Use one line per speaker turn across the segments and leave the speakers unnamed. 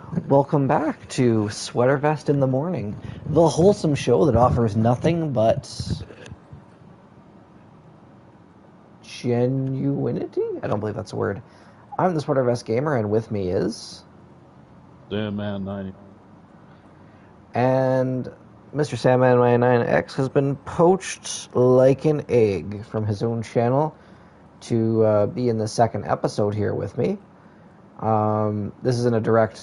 Welcome back to Sweater Vest in the Morning, the wholesome show that offers nothing but genuinity? I don't believe that's a word. I'm the Sweater Vest Gamer, and with me is...
Sandman099.
And Mr. Sandman099x has been poached like an egg from his own channel to be in the second episode here with me. This isn't a direct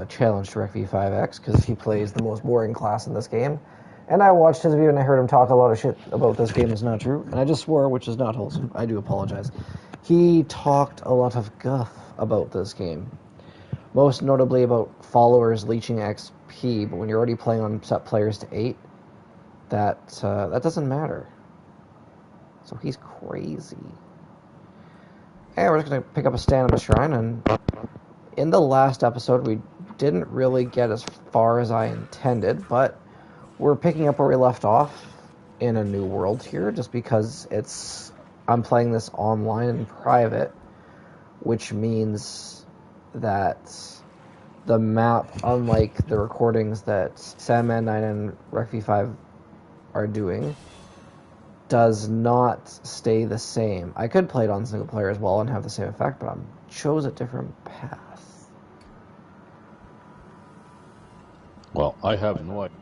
challenge to Recv5x because he plays the most boring class in this game. And I watched his video and I heard him talk a lot of shit about this game is not true. And I just swore, which is not wholesome. I do apologize. He talked a lot of guff about this game. Most notably about followers leeching XP, but when you're already playing on set players to 8, that doesn't matter. So he's crazy. And we're just going to pick up a stand at a shrine, and in the last episode we didn't really get as far as I intended, but we're picking up where we left off in a new world here, just because I'm playing this online in private, which means that the map, unlike the recordings that Sandman9 and Recv5 are doing, does not stay the same. I could play it on single player as well and have the same effect, but I chose a different path.
Well, I have no idea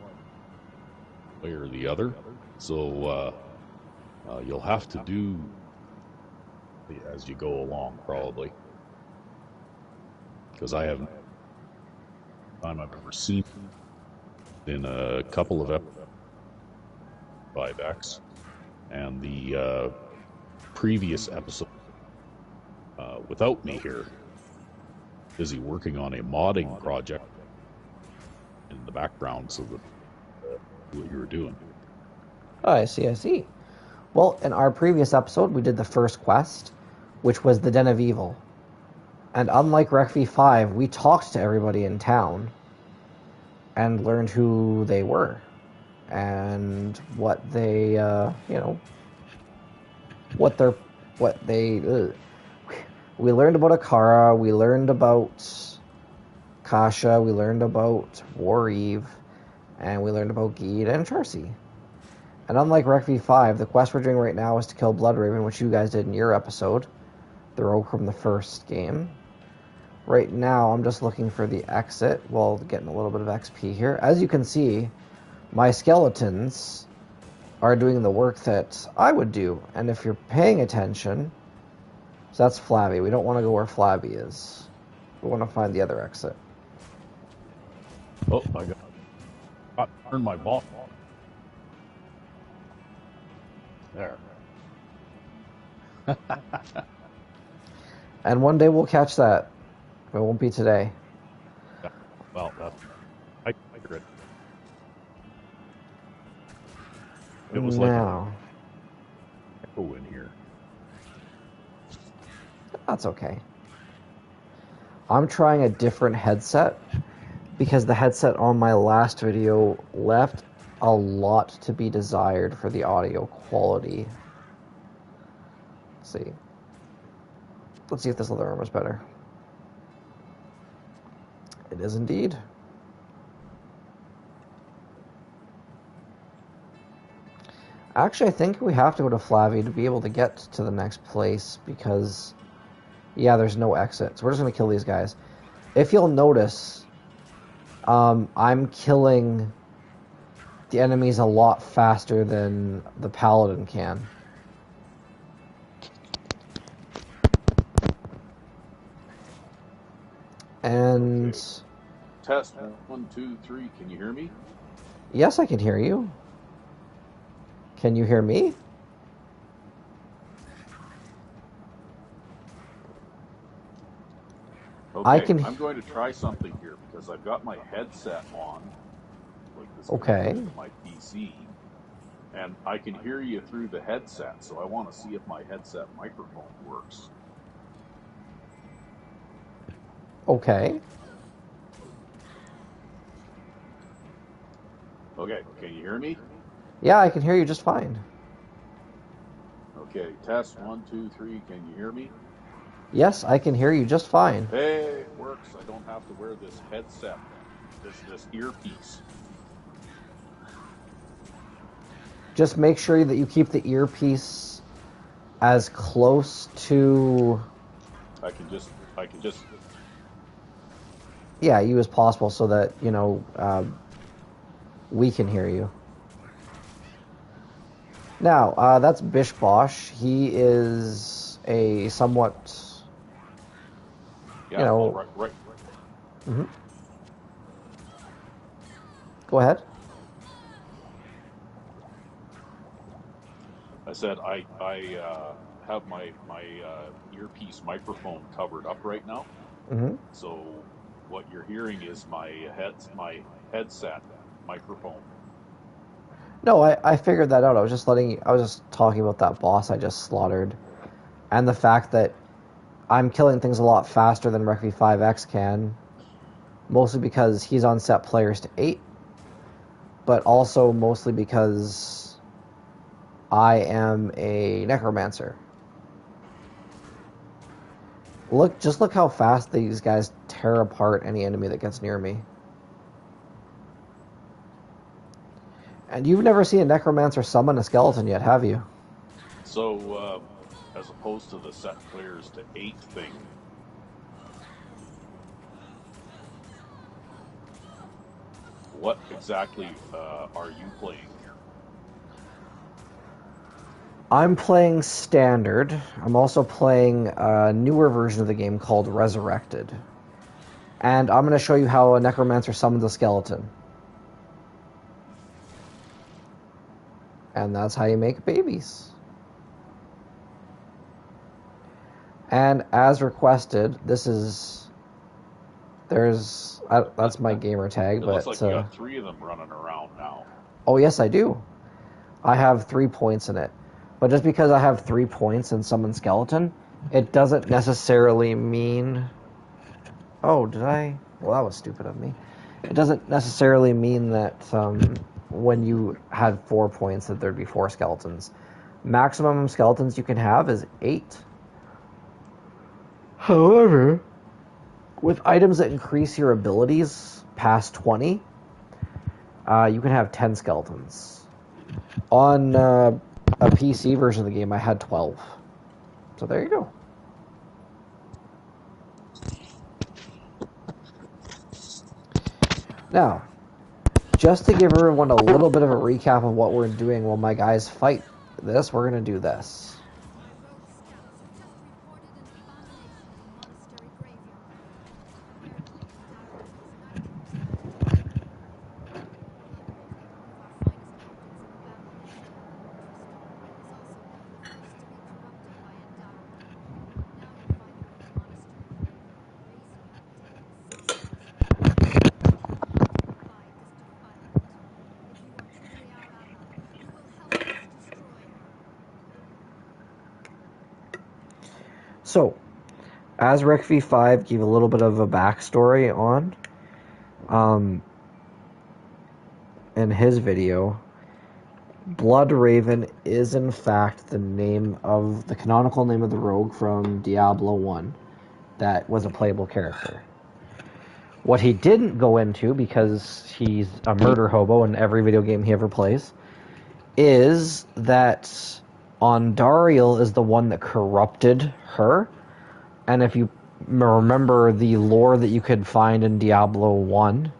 one way or the other, so you'll have to do as you go along, probably. Because I haven't time I've ever seen in a couple of Recv5x, and the previous episode without me here, busy working on a modding project in the background, so that what you were doing.
Oh, I see. Well, in our previous episode, we did the first quest, which was the Den of Evil. And unlike Recv5, we talked to everybody in town and learned who they were and what they, we learned about Akara, we learned about Kasha, we learned about War Eve, and we learned about Geed and Charcy. And unlike Recv5, the quest we're doing right now is to kill Bloodraven, which you guys did in your episode, the rogue from the first game. Right now, I'm just looking for the exit while getting a little bit of XP here. As you can see, my skeletons are doing the work that I would do. And if you're paying attention, so that's Flabby. We don't want to go where Flabby is. We want to find the other exit.
Oh, I turned my ball. There.
And one day we'll catch that. It won't be today.
Well, I figured it was
now.
Like echo in here.
That's okay. I'm trying a different headset because the headset on my last video left a lot to be desired for the audio quality. Let's see if this other armor is better. It is indeed. Actually, I think we have to go to Flavie to be able to get to the next place because, yeah, there's no exit. So we're just going to kill these guys. If you'll notice, I'm killing the enemies a lot faster than the Paladin can. And...
Okay. Test 1, 2, 3. Can you hear me?
Yes, I can hear you. Can you hear me?
Okay, I'm going to try something here because I've got my headset on, like this.
Okay.
My PC, and I can hear you through the headset. So I want to see if my headset microphone works.
Okay.
Okay, can you hear me?
Yeah, I can hear you just fine.
Okay, test 1, 2, 3. Can you hear me?
Yes, I can hear you just fine.
Hey, it works. I don't have to wear this headset, this earpiece.
Just make sure that you keep the earpiece as close to
I can just
you as possible so that, we can hear you. Now, that's Bish Bosch. He is a somewhat,
yeah, well, right.
Mm-hmm. Go ahead.
I said I have my earpiece microphone covered up right now.
Mm-hmm.
So what you're hearing is my headset microphone.
No, I figured that out. I was just talking about that boss I just slaughtered, and the fact that I'm killing things a lot faster than Recv5x can, mostly because he's on set players to 8, but also mostly because I am a necromancer. Just look how fast these guys tear apart any enemy that gets near me. And you've never seen a necromancer summon a skeleton yet, have you?
So, as opposed to the set players to 8 thing, what exactly are you playing here?
I'm playing Standard. I'm also playing a newer version of the game called Resurrected. And I'm going to show you how a necromancer summons a skeleton. And that's how you make babies. And as requested, that's my gamer tag.
It looks like you got 3 of them running around now.
Oh, yes, I do. I have 3 points in it. But just because I have 3 points in summon skeleton, it doesn't necessarily mean... Oh, did I? Well, that was stupid of me. It doesn't necessarily mean that when you had 4 points that there'd be 4 skeletons. Maximum skeletons you can have is 8. However, with items that increase your abilities past 20, you can have 10 skeletons. On a PC version of the game, I had 12. So there you go. Now, just to give everyone a little bit of a recap of what we're doing while my guys fight this, we're going to do this. So, as Recv5 gave a little bit of a backstory on, in his video, Blood Raven is in fact the canonical name of the rogue from Diablo 1 that was a playable character. What he didn't go into, because he's a murder hobo in every video game he ever plays, is that Ondariel is the one that corrupted her. And if you remember the lore that you could find in Diablo 1,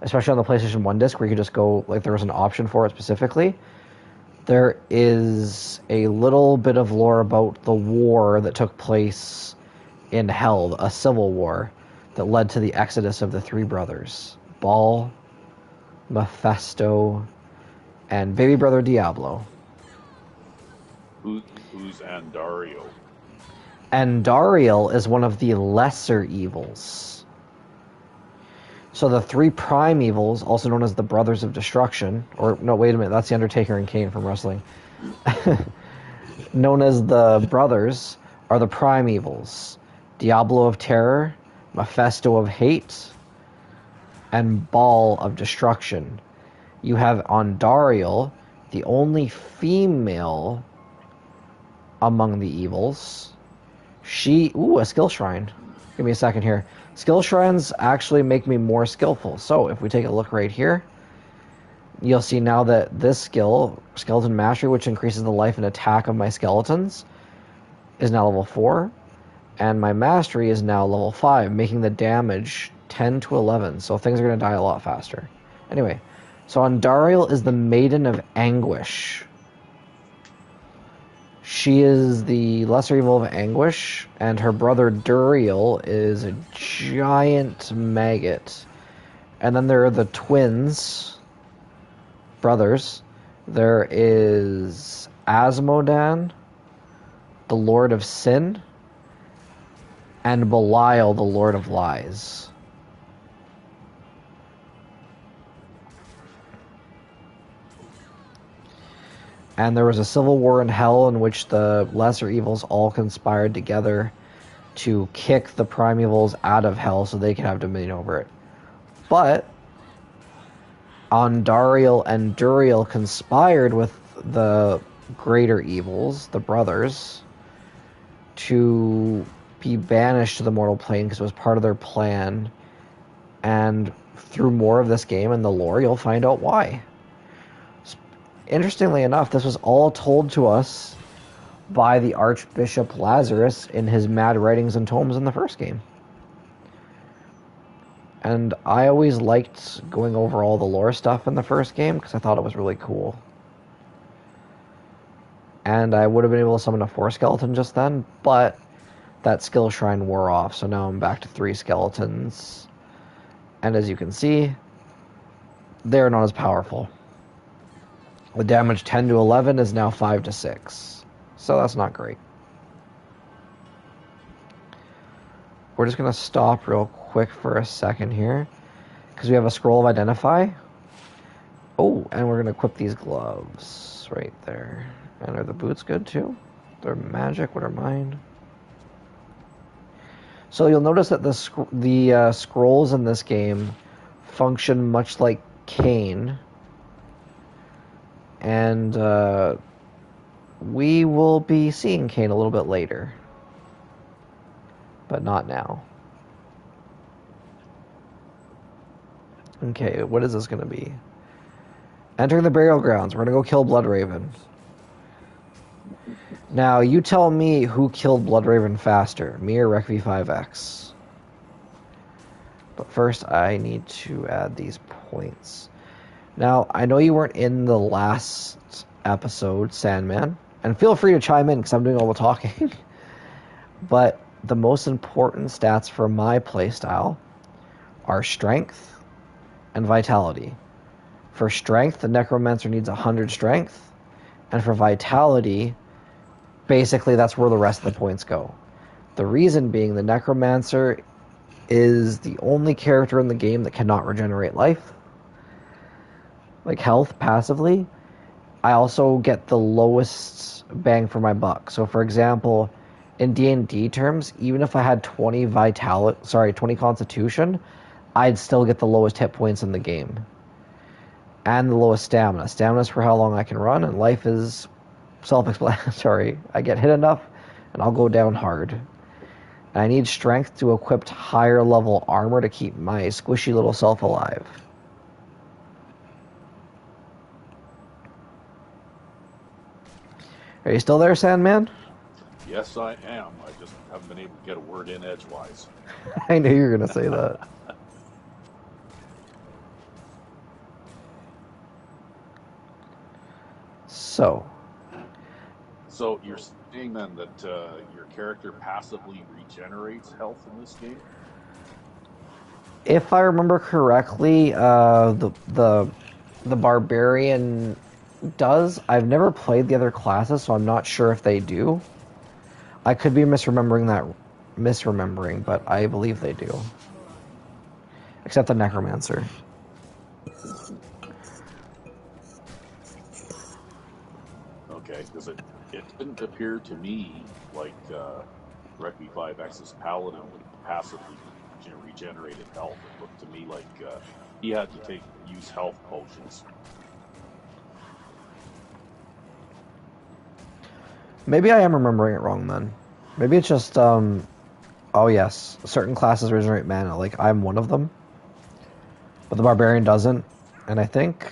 especially on the PlayStation 1 disc, where you could just go, like there was an option for it specifically, there is a little bit of lore about the war that took place in Hell, a civil war that led to the exodus of the 3 brothers, Brawl, Mephisto, and baby brother Diablo.
Who's Andariel?
Andariel is one of the lesser evils. So the 3 prime evils, also known as the Brothers of Destruction, or no, wait a minute, that's the Undertaker and Kane from wrestling. Known as the Brothers, are the prime evils. Diablo of Terror, Mephisto of Hate, and Brawl of Destruction. You have Ondariel, the only female among the evils. Ooh, a skill shrine. Give me a second here. Skill shrines actually make me more skillful. So if we take a look right here, you'll see now that this skill, Skeleton Mastery, which increases the life and attack of my skeletons, is now level 4. And my Mastery is now level 5, making the damage 10 to 11. So things are going to die a lot faster. Anyway, so Andariel is the Maiden of Anguish. She is the lesser evil of Anguish, and her brother Duriel is a giant maggot. And then there are the twins, brothers. There is Asmodan, the Lord of Sin, and Belial, the Lord of Lies. And there was a civil war in hell in which the lesser evils all conspired together to kick the primevals out of hell so they could have dominion over it. But Andariel and Duriel conspired with the greater evils, the brothers, to be banished to the mortal plane because it was part of their plan. And through more of this game and the lore, you'll find out why. Interestingly enough, this was all told to us by the Archbishop Lazarus in his mad writings and tomes in the first game. And I always liked going over all the lore stuff in the first game because I thought it was really cool. And I would have been able to summon a 4 skeleton just then, but that skill shrine wore off, so now I'm back to 3 skeletons. And as you can see, they're not as powerful. The damage 10 to 11 is now 5 to 6. So that's not great. We're just going to stop real quick for a second here, because we have a scroll of Identify. Oh, and we're going to equip these gloves right there. And are the boots good too? They're magic. What are mine? So you'll notice that the scrolls in this game function much like Cain. And we will be seeing Cain a little bit later. But not now. Okay, what is this going to be? Entering the burial grounds. We're going to go kill Bloodraven. Now, you tell me who killed Bloodraven faster, me or Recv5x. But first, I need to add these points. Now, I know you weren't in the last episode, Sandman, and feel free to chime in because I'm doing all the talking. But the most important stats for my playstyle are strength and vitality. For strength, the Necromancer needs 100 strength, and for vitality, basically that's where the rest of the points go. The reason being the Necromancer is the only character in the game that cannot regenerate life. Like health passively. I also get the lowest bang for my buck. So for example, in D&D terms, even if I had 20 constitution, I'd still get the lowest hit points in the game. And the lowest stamina. Stamina is for how long I can run, and life is self-explanatory. I get hit enough, and I'll go down hard. And I need strength to equip higher level armor to keep my squishy little self alive. Are you still there, Sandman?
Yes, I am. I just haven't been able to get a word in edgewise.
I knew you were going to say that. So
you're saying then that your character passively regenerates health in this game?
if I remember correctly, the barbarian does. I've never played the other classes, so I'm not sure if they do. I could be misremembering, but I believe they do. Except the necromancer.
Okay, because it didn't appear to me like Recv5x's Paladin would passively regenerated health. It looked to me like he had to use health potions.
Maybe I am remembering it wrong then. Maybe it's just, oh yes, certain classes regenerate mana, like I'm one of them. But the Barbarian doesn't, and I think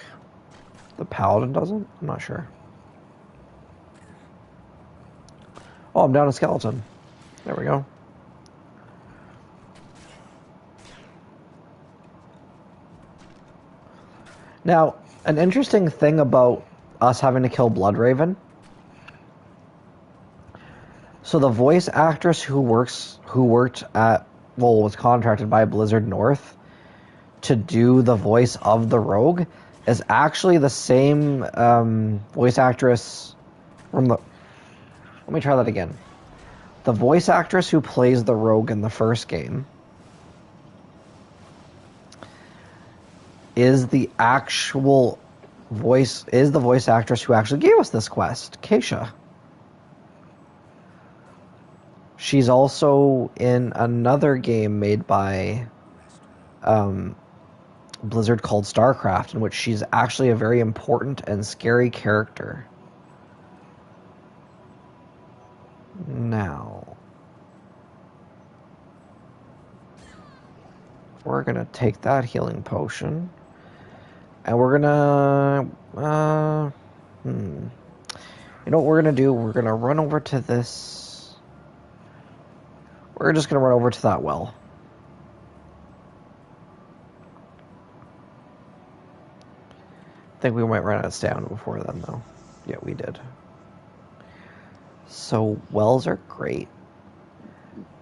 the Paladin doesn't? I'm not sure. Oh, I'm down a skeleton. There we go. Now, an interesting thing about us having to kill Bloodraven. So the voice actress who worked at, well, was contracted by Blizzard North to do the voice of the rogue is actually the same voice actress from the... Let me try that again. The voice actress who plays the rogue in the first game is the voice actress who actually gave us this quest, Keisha. She's also in another game made by Blizzard called StarCraft, in which she's actually a very important and scary character. Now, we're going to take that healing potion, and we're going to, you know what we're going to do? We're going to run over to this. We're just going to run over to that well. I think we might run out of stamina before then, though. Yeah, we did. So, wells are great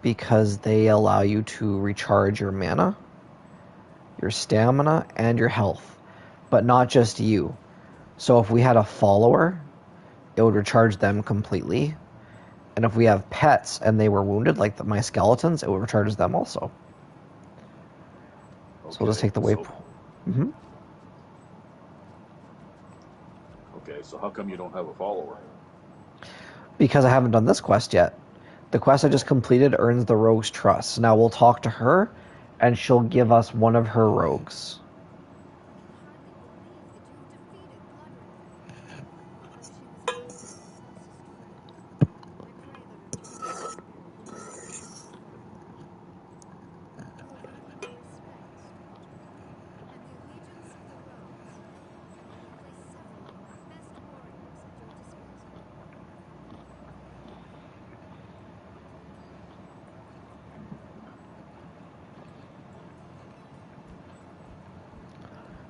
because they allow you to recharge your mana, your stamina, and your health. But not just you. So if we had a follower, it would recharge them completely. And if we have pets and they were wounded, like my skeletons, it would recharge them also. Okay, so we'll just take the waypoint. Mm-hmm.
Okay, so how come you don't have a follower?
Because I haven't done this quest yet. The quest I just completed earns the rogue's trust. Now we'll talk to her, and she'll give us one of her rogues.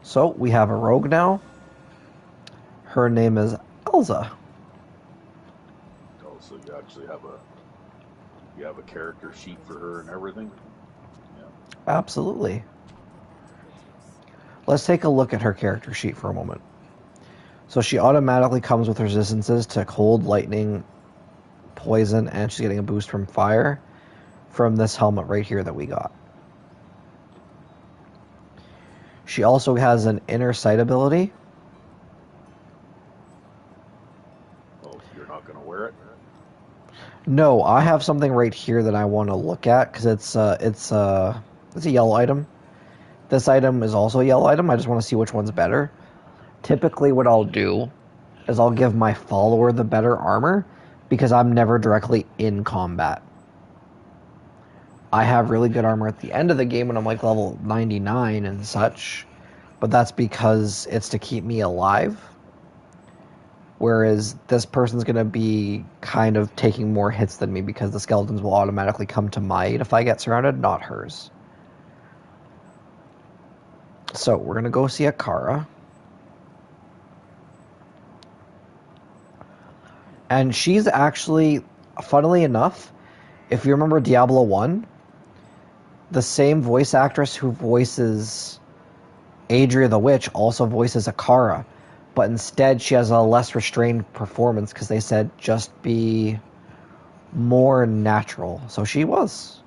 So we have a rogue now. Her name is Elza.
Oh, so you actually have a character sheet for her and everything? Yeah.
Absolutely. Let's take a look at her character sheet for a moment. So she automatically comes with resistances to cold, lightning, poison, and she's getting a boost from fire from this helmet right here that we got. She also has an inner sight ability.
Oh, you're not going to wear it?
No, I have something right here that I want to look at because it's a yellow item. This item is also a yellow item. I just want to see which one's better. Typically, what I'll do is I'll give my follower the better armor because I'm never directly in combat. I have really good armor at the end of the game when I'm like level 99 and such, but that's because it's to keep me alive. Whereas this person's going to be kind of taking more hits than me because the skeletons will automatically come to my aid if I get surrounded, not hers. So we're going to go see Akara. And she's actually, funnily enough, if you remember Diablo 1, the same voice actress who voices Adria the Witch also voices Akara. But instead, she has a less restrained performance because they said just be more natural. So she was.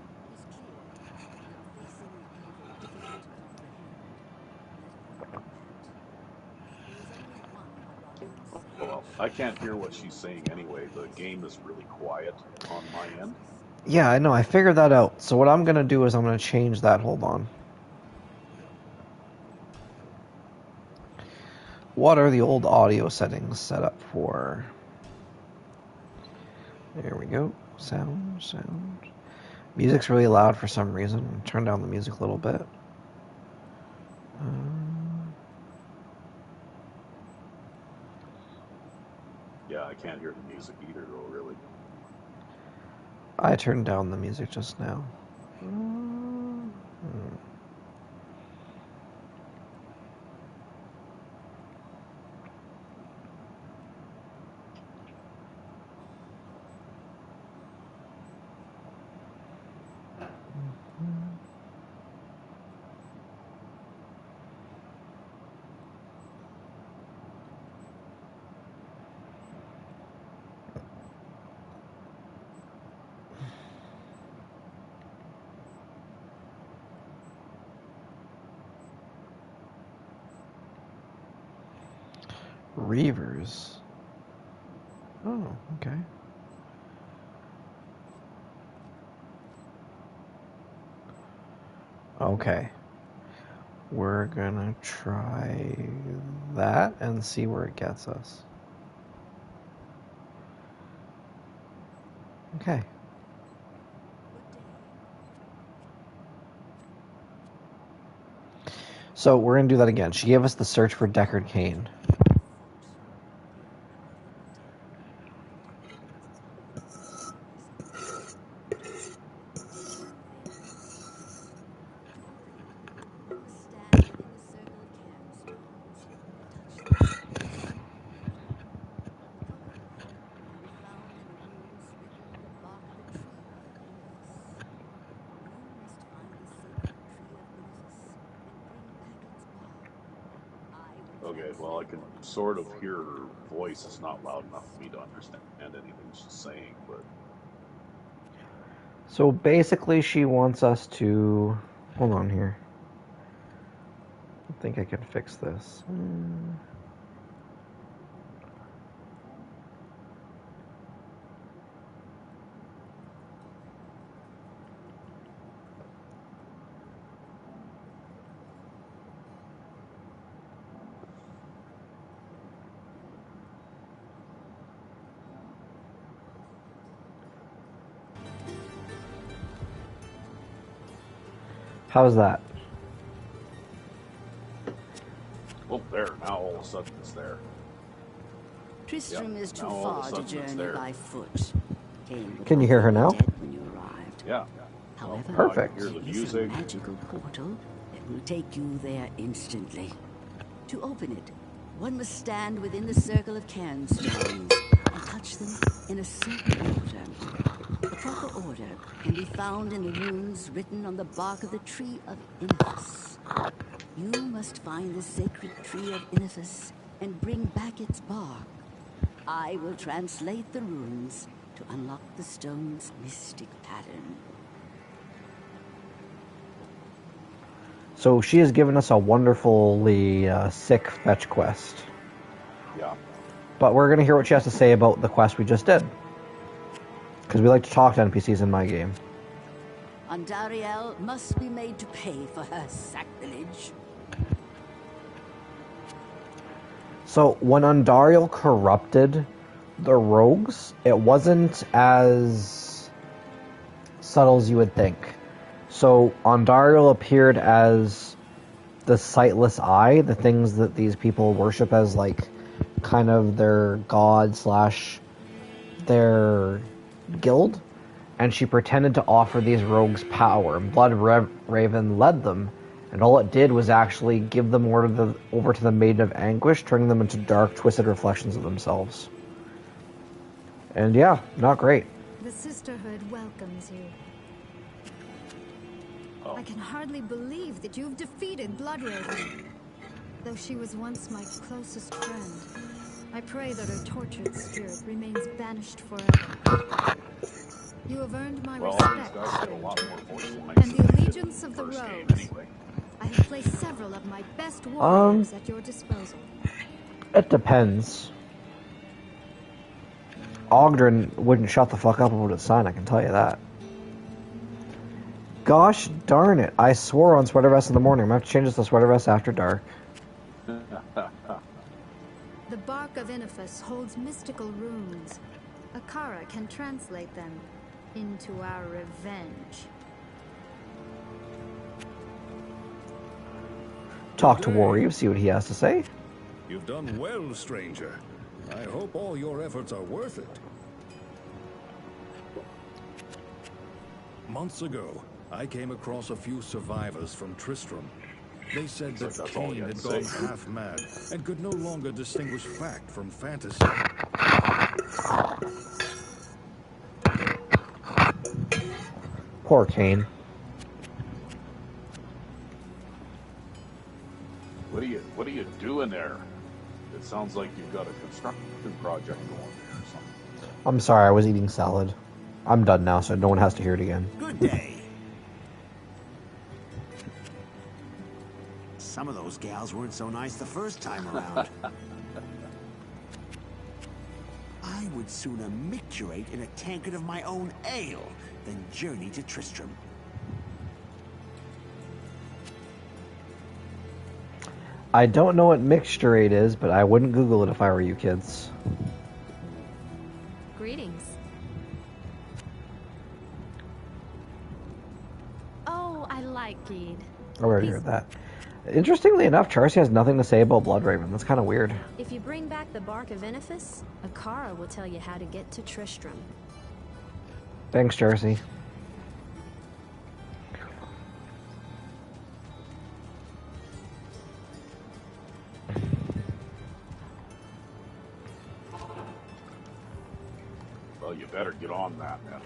Well, I can't hear what she's saying anyway. The game is really quiet on my end.
Yeah, I know. I figured that out. So what I'm going to do is I'm going to change that. Hold on. What are the old audio settings set up for? There we go. Sound. Music's really loud for some reason. Turn down the music a little bit.
Yeah, I can't hear the music either, though, really.
I turned down the music just now. Reavers. Oh, okay. Okay. We're gonna try that and see where it gets us. Okay. So we're gonna do that again. She gave us the search for Deckard Cain.
Okay, well, I can sort of hear her voice. It's not loud enough for me to understand anything she's saying, but...
So basically she wants us to... Hold on here. I think I can fix this. How's that?
Oh, there. Now all of a sudden it's there.
Tristram is too
now all of a
far to
sudden it's
journey
there.
by foot.
Can you hear her now?
Dead when you arrived.
Yeah.
However,
Perfect.
I can hear the
there is
music.
a magical portal that will take you there instantly. To open it, one must stand within the circle of cairnstones and touch them in a certain order. The proper order can be found in the runes written on the bark of the tree of Inifis. You must find the sacred tree of Inifis and bring back its bark. I will translate the runes to unlock the stone's mystic pattern.
So she has given us a wonderfully sick fetch quest.
Yeah.
But we're going to hear what she has to say about the quest we just did. Because we like to talk to NPCs in my game.
Andariel must be made to pay for her sacrilege.
So when Andariel corrupted the rogues, it wasn't as subtle as you would think. So Andariel appeared as the sightless eye, the things that these people worship as like kind of their god slash their guild, and she pretended to offer these rogues power. Blood Raven led them, and all it did was actually give them over to the Maiden of Anguish, turning them into dark, twisted reflections of themselves. And yeah, not great.
The Sisterhood welcomes you.
Oh.
I can hardly believe that you've defeated Bloodraven. Though she was once my closest friend, I pray that her tortured spirit remains banished forever. You have earned my respect,
These guys get a lot
stranger,
more voice than I
and
did
the allegiance of the
first game
Rogues.
anyway.
I have placed several of my best warriors at your disposal.
It depends. Ogdrin wouldn't shut the fuck up about his sign, I can tell you that. Gosh darn it, I swore on sweater vest in the morning. I'm going to have to change this to sweater vest after dark.
The bark of Inifis holds mystical runes. Akara can translate them, into our revenge.
Talk to Warrior, see what he has to say.
You've done well, stranger. I hope all your efforts are worth it. Months ago, I came across a few survivors from Tristram. They said that Cain had gone half mad and could no longer distinguish fact from fantasy.
Poor Cain.
What are you doing there? It sounds like you've got a construction project going there or something.
I'm sorry, I was eating salad. I'm done now, so no one has to hear it again.
Good day. Some of those gals weren't so nice the first time around. I would sooner micturate in a tankard of my own ale than journey to Tristram.
I don't know what mixturate is, but I wouldn't Google it if I were you kids.
Greetings. Oh, I like Geed.
I already heard that. Interestingly enough, Charcy has nothing to say about Bloodraven. That's kind of weird.
If you bring back the bark of Inifis, Akara will tell you how to get to Tristram.
Thanks, Charcy.
Well, you better get on that, man.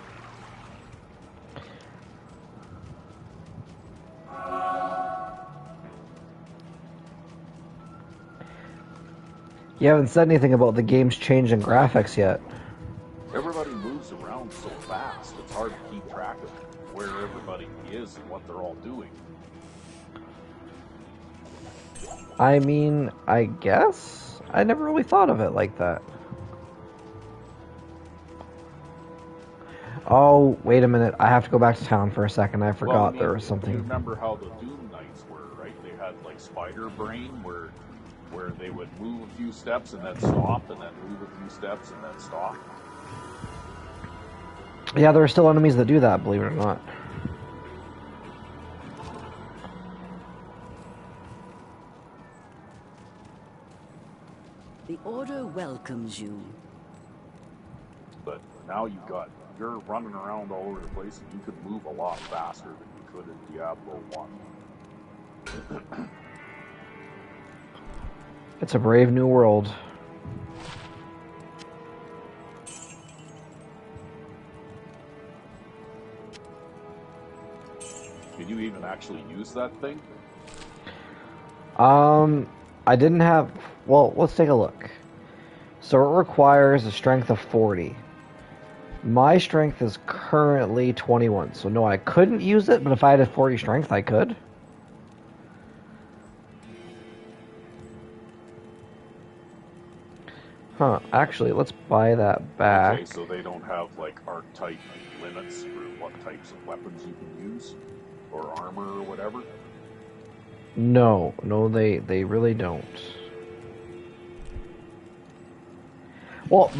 You haven't said anything about the game's change in graphics yet.
Everybody moves around so fast, it's hard to keep track of where everybody is and what they're all doing.
I mean, I guess? I never really thought of it like that. Oh, wait a minute. I have to go back to town for a second. I forgot there was something.
You remember how the Doom Knights were, right? They had like Spider Brain where they would move a few steps and then stop, and then move a few steps and then stop.
Yeah, there are still enemies that do that, believe it or not.
The Order welcomes you.
But now you're running around all over the place, and you could move a lot faster than you could in Diablo 1.
It's a brave new world.
Can you even actually use that thing?
I didn't have... Well, let's take a look. So it requires a strength of 40. My strength is currently 21, so no, I couldn't use it, but if I had a 40 strength, I could. Huh, actually, let's buy that back.
Okay, so they don't have, like, archetype limits for what types of weapons you can use? Or armor or whatever?
No, they really don't. Well,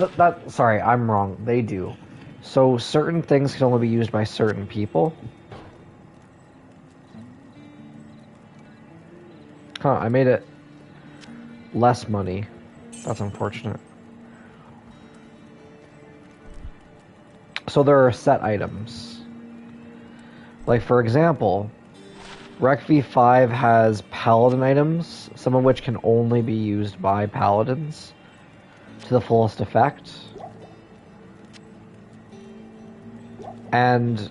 sorry, I'm wrong. They do. So certain things can only be used by certain people. Huh, I made it less money. That's unfortunate. So there are set items. Like, for example, Recv5 has Paladin items, some of which can only be used by Paladins to the fullest effect. And,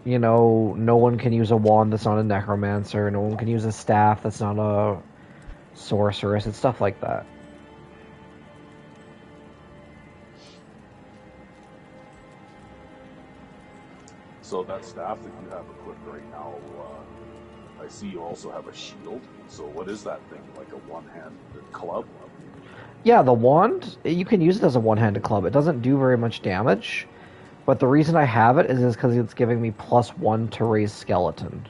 you know, no one can use a wand that's not a necromancer, no one can use a staff that's not a sorceress, and stuff like that.
So that staff that you have equipped right now, I see you also have a shield. So what is that thing? Like a one-handed club?
Yeah, the wand, you can use it as a one-handed club. It doesn't do very much damage, but the reason I have it is because it's giving me +1 to raise skeleton.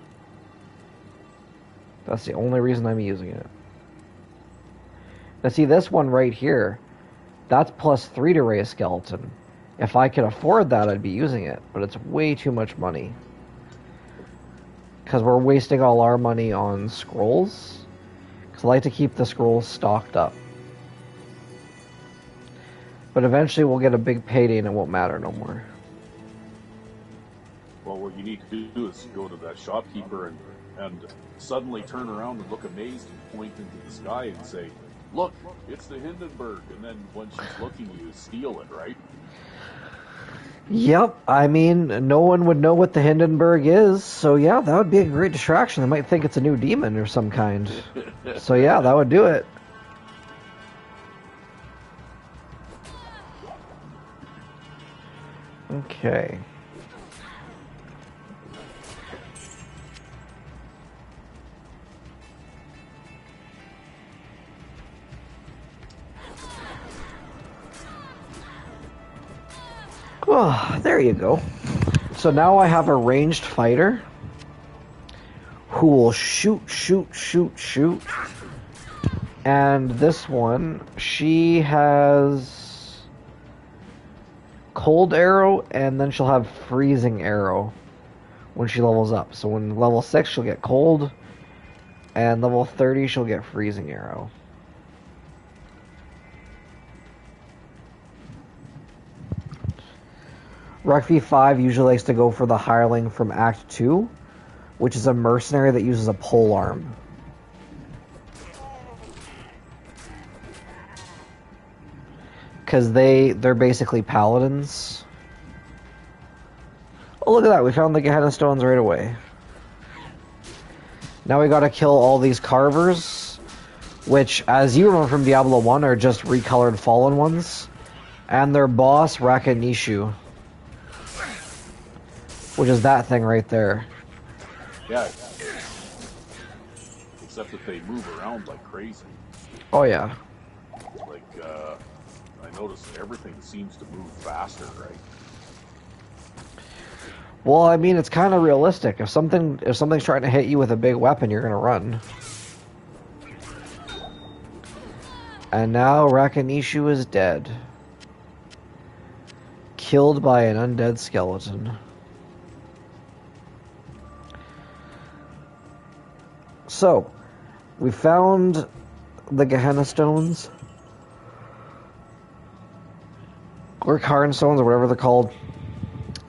That's the only reason I'm using it. Now see, this one right here, that's +3 to raise skeleton. If I could afford that, I'd be using it, but it's way too much money. Because we're wasting all our money on scrolls. Because I like to keep the scrolls stocked up. But eventually we'll get a big payday and it won't matter no more.
Well, what you need to do is go to that shopkeeper and suddenly turn around and look amazed and point into the sky and say, "Look, it's the Hindenburg." And then when she's looking, you steal it, right?
Yep, I mean, no one would know what the Hindenburg is, so yeah, that would be a great distraction. They might think it's a new demon or some kind. So yeah, that would do it. Okay. Oh, there you go. So now I have a ranged fighter who will shoot. And this one, she has cold arrow, and then she'll have freezing arrow when she levels up. So when level 6, she'll get cold, and level 30, she'll get freezing arrow. Recv5 usually likes to go for the hireling from Act 2, which is a mercenary that uses a pole arm. Because they're basically paladins. Oh, look at that, we found the Gehenna stones right away. Now we gotta kill all these carvers, which, as you remember from Diablo 1, are just recolored fallen ones. And their boss, Rakanishu. Which is that thing right there.
Yeah. Except that they move around like crazy.
Oh yeah.
Like, I noticed everything seems to move faster, right?
Well, I mean, it's kind of realistic. If something's trying to hit you with a big weapon, you're gonna run. And now Rakanishu is dead. Killed by an undead skeleton. So, we found the Gehenna stones. Or Karn stones, or whatever they're called.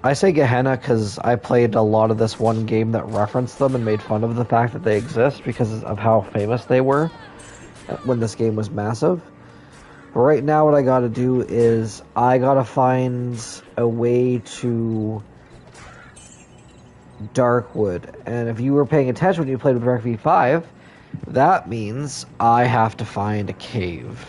I say Gehenna because I played a lot of this one game that referenced them and made fun of the fact that they exist because of how famous they were when this game was massive. But right now what I gotta do is I gotta find a way to Darkwood. And if you were paying attention when you played with Recv5, that means I have to find a cave.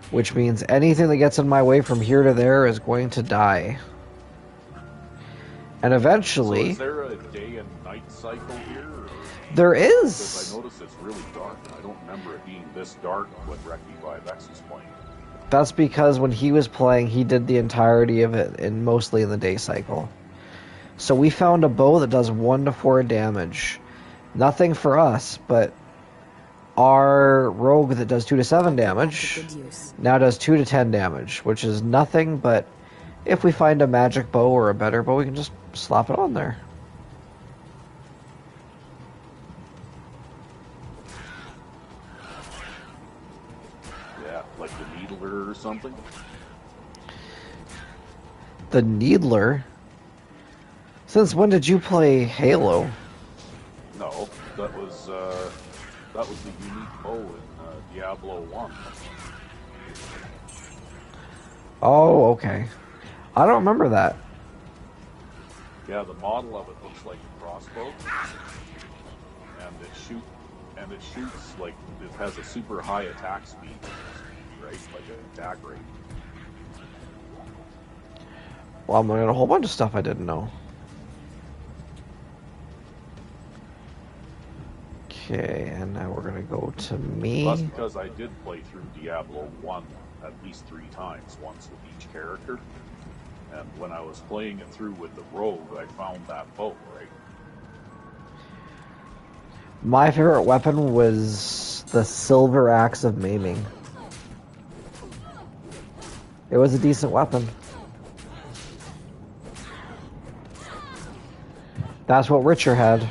Which means anything that gets in my way from here to there is going to die. And eventually...
So is there a day and night cycle here?
There is!
Because I noticed it's really dark, and I don't remember it being this dark when Recv5x was playing.
That's because when he was playing, he did the entirety of it, and mostly in the day cycle. So we found a bow that does 1 to 4 damage. Nothing for us, but our rogue that does 2 to 7 damage now does 2 to 10 damage, which is nothing, but if we find a magic bow or a better bow, we can just slap it on there.
Yeah, like the Needler or something?
The Needler? Since when did you play Halo?
No, that was the unique bow in Diablo 1.
Oh, okay. I don't remember that.
Yeah, the model of it looks like a crossbow, and it shoots like it has a super high attack speed, right? Like an attack rate.
Well, I'm learning a whole bunch of stuff I didn't know. Okay, and now we're gonna go to me.
That's because I did play through Diablo 1 at least 3 times, once with each character. And when I was playing it through with the rogue, I found that bow, right?
My favorite weapon was the Silver Axe of Maiming. It was a decent weapon. That's what Richer had.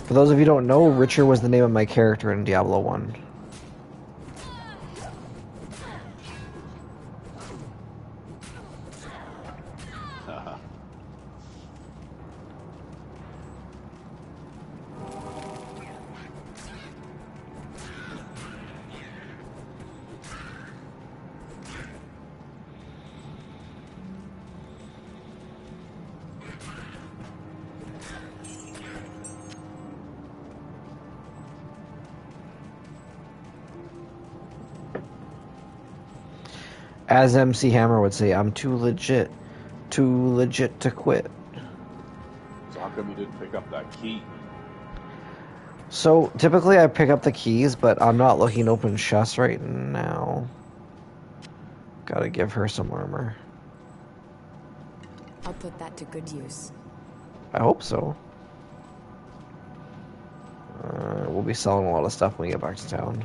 For those of you who don't know, Richer was the name of my character in Diablo 1. As MC Hammer would say, I'm too legit to quit.
So how come you didn't pick up that key?
So typically I pick up the keys, but I'm not looking to open chests right now. Gotta give her some armor.
I'll put that to good use.
I hope so. We'll be selling a lot of stuff when we get back to town.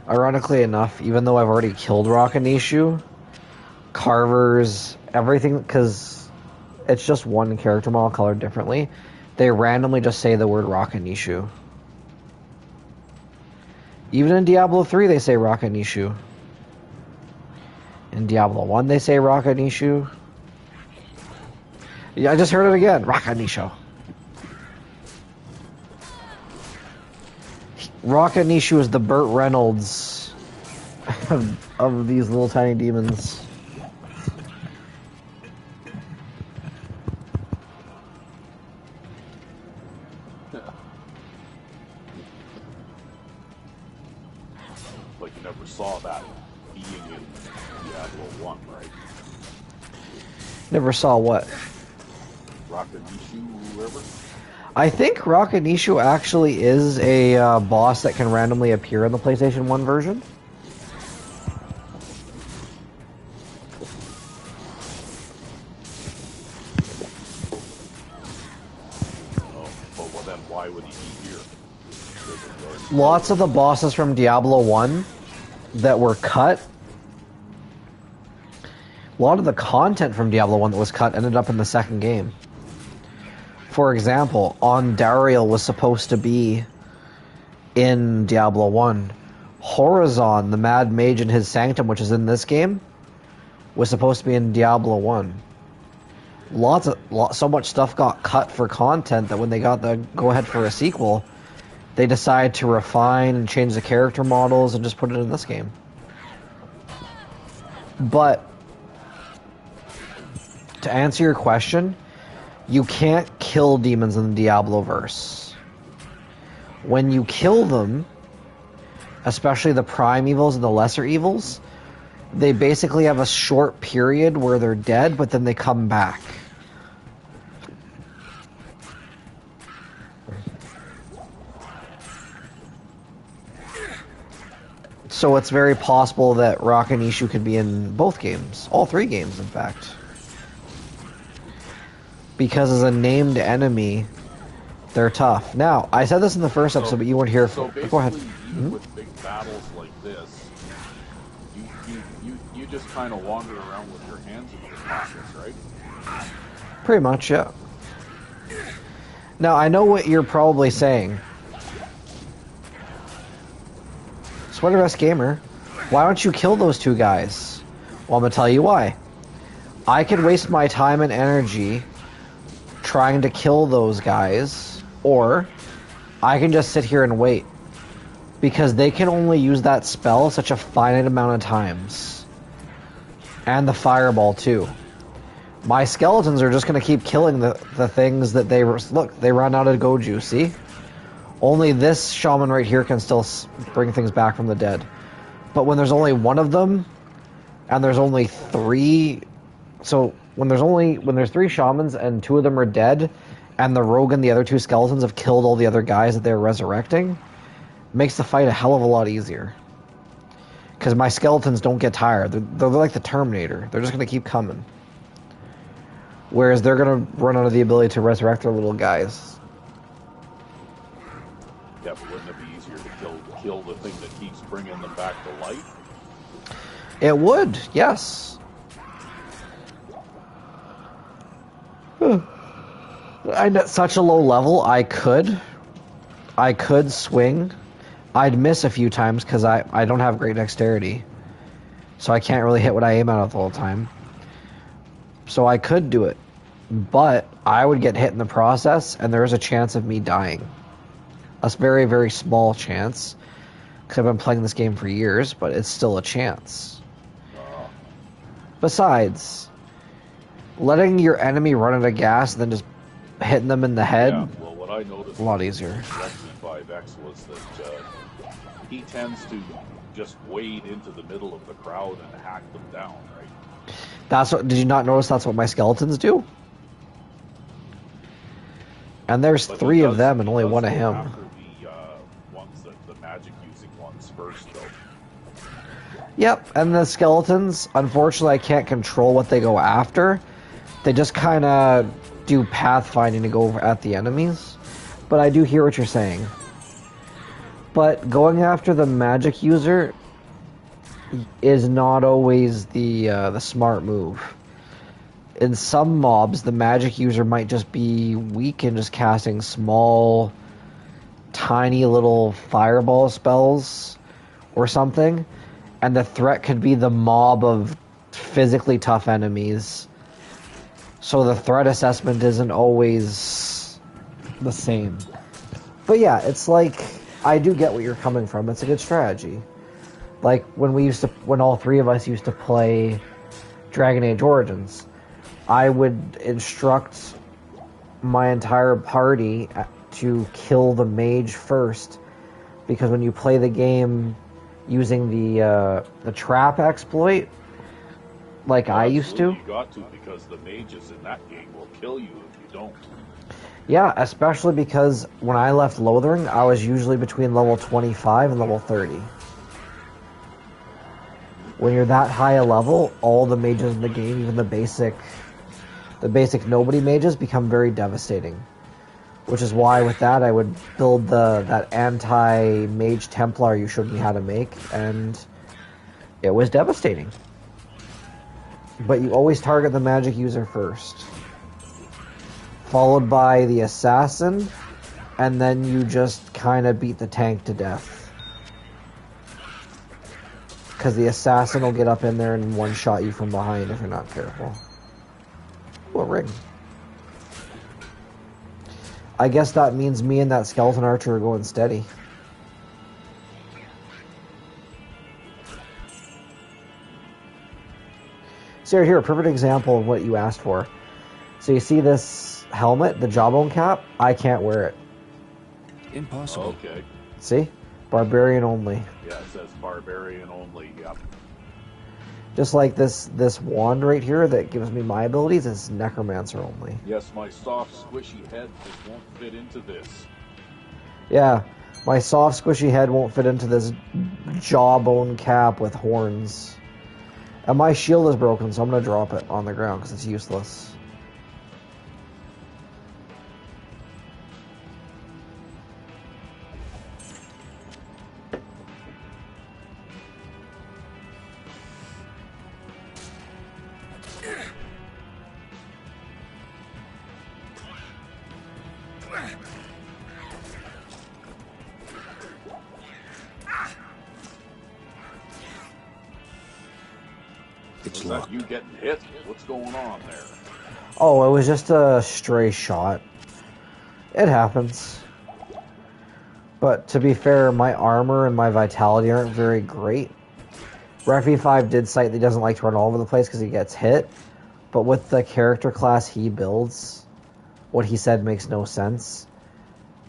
Ironically enough, even though I've already killed Rakanishu, carvers, everything, because it's just one character model colored differently, they randomly just say the word Rakanishu. Even in Diablo 3 they say Rakanishu. In Diablo 1 they say Rakanishu. Yeah, I just heard it again. Rakanishu. Rakanishu is the Burt Reynolds of these little tiny demons.
Like you never saw that being in Diablo 1, right?
Never saw what?
Rakanishu, whoever?
I think Rakanishu actually is a boss that can randomly appear in the PlayStation 1 version.
Oh, but well then why would he be here?
Lots of the bosses from Diablo 1 that were cut, a lot of the content from Diablo 1 that was cut ended up in the second game. For example, Ondariel was supposed to be in Diablo 1. Horizon, the Mad Mage in his Sanctum, which is in this game, was supposed to be in Diablo 1. So much stuff got cut for content that when they got the go-ahead for a sequel, they decided to refine and change the character models and just put it in this game. But, to answer your question, you can't kill demons in the Diablo-verse. When you kill them, especially the prime evils and the lesser evils, they basically have a short period where they're dead, but then they come back. So it's very possible that Rakanishu could be in both games. All three games, in fact. Because as a named enemy, they're tough. Now, I said this in the first episode, but you weren't here for...
So
go ahead.
With big battles like this, you just kind of wander around with your hands in your pockets, right?
Pretty much, yeah. Now, I know what you're probably saying. Sweatervest Gamer, why don't you kill those two guys? Well, I'm going to tell you why. I could waste my time and energy trying to kill those guys, or I can just sit here and wait. Because they can only use that spell such a finite amount of times. And the fireball, too. My skeletons are just going to keep killing the things that they... Look, they run out of Goju, see? Only this shaman right here can still bring things back from the dead. But when there's only one of them, and there's only three... So, when there's three shamans and two of them are dead, and the rogue and the other two skeletons have killed all the other guys that they're resurrecting, makes the fight a hell of a lot easier. Because my skeletons don't get tired. They're like the Terminator. They're just going to keep coming. Whereas they're going to run out of the ability to resurrect their little guys.
Yeah, but wouldn't it be easier to kill the thing that keeps bringing them back to life?
It would, yes. I'm at such a low level, I could swing. I'd miss a few times because I don't have great dexterity. So I can't really hit what I aim at all the time. So I could do it. But I would get hit in the process, and there's a chance of me dying. A very, very small chance. Because I've been playing this game for years, but it's still a chance. Besides, letting your enemy run out of gas and then just hitting them in the head,
yeah, well, what I noticed
a lot easier.
Recv5x was that he tends to just wade into the middle of the crowd and hack them down, right?
That's what. Did you not notice that's what my skeletons do? And there's
But
3 of them and only 1 of him.
After the ones that the magic using ones first, though.
Yep, and the skeletons, unfortunately, I can't control what they go after. They just kind of do pathfinding to go at the enemies. But I do hear what you're saying. But going after the magic user is not always the smart move. In some mobs, the magic user might just be weak and just casting small, tiny little fireball spells or something. And the threat could be the mob of physically tough enemies. So the threat assessment isn't always the same. But yeah, it's like, I do get what you're coming from. It's a good strategy. Like when all 3 of us used to play Dragon Age Origins, I would instruct my entire party to kill the mage first, because when you play the game using the trap exploit, like I used to.
You got to, because the mages in that game will kill you if you don't.
Yeah, especially because when I left Lothering, I was usually between level 25 and level 30. When you're that high a level, all the mages in the game, even the basic nobody mages, become very devastating. Which is why with that I would build that anti-mage Templar you showed me how to make, and it was devastating. But you always target the magic user first, followed by the assassin, and then you just kind of beat the tank to death. Because the assassin will get up in there and one-shot you from behind if you're not careful. Ooh, a ring. I guess that means me and that skeleton archer are going steady. So here, a perfect example of what you asked for. So you see this helmet, the jawbone cap? I can't wear it.
Impossible.
Okay.
See? Barbarian only.
Yeah, it says barbarian only, yep.
Just like this wand right here that gives me my abilities is necromancer only.
Yes, my soft, squishy head just won't fit into this.
Yeah, my soft, squishy head won't fit into this jawbone cap with horns. And my shield is broken, so I'm going to drop it on the ground because it's useless.
It's
Is
locked.
that you getting hit? What's going on there?
Oh, it was just a stray shot. It happens. But to be fair, my armor and my vitality aren't very great. Recv5 did cite that he doesn't like to run all over the place because he gets hit. But with the character class he builds, what he said makes no sense.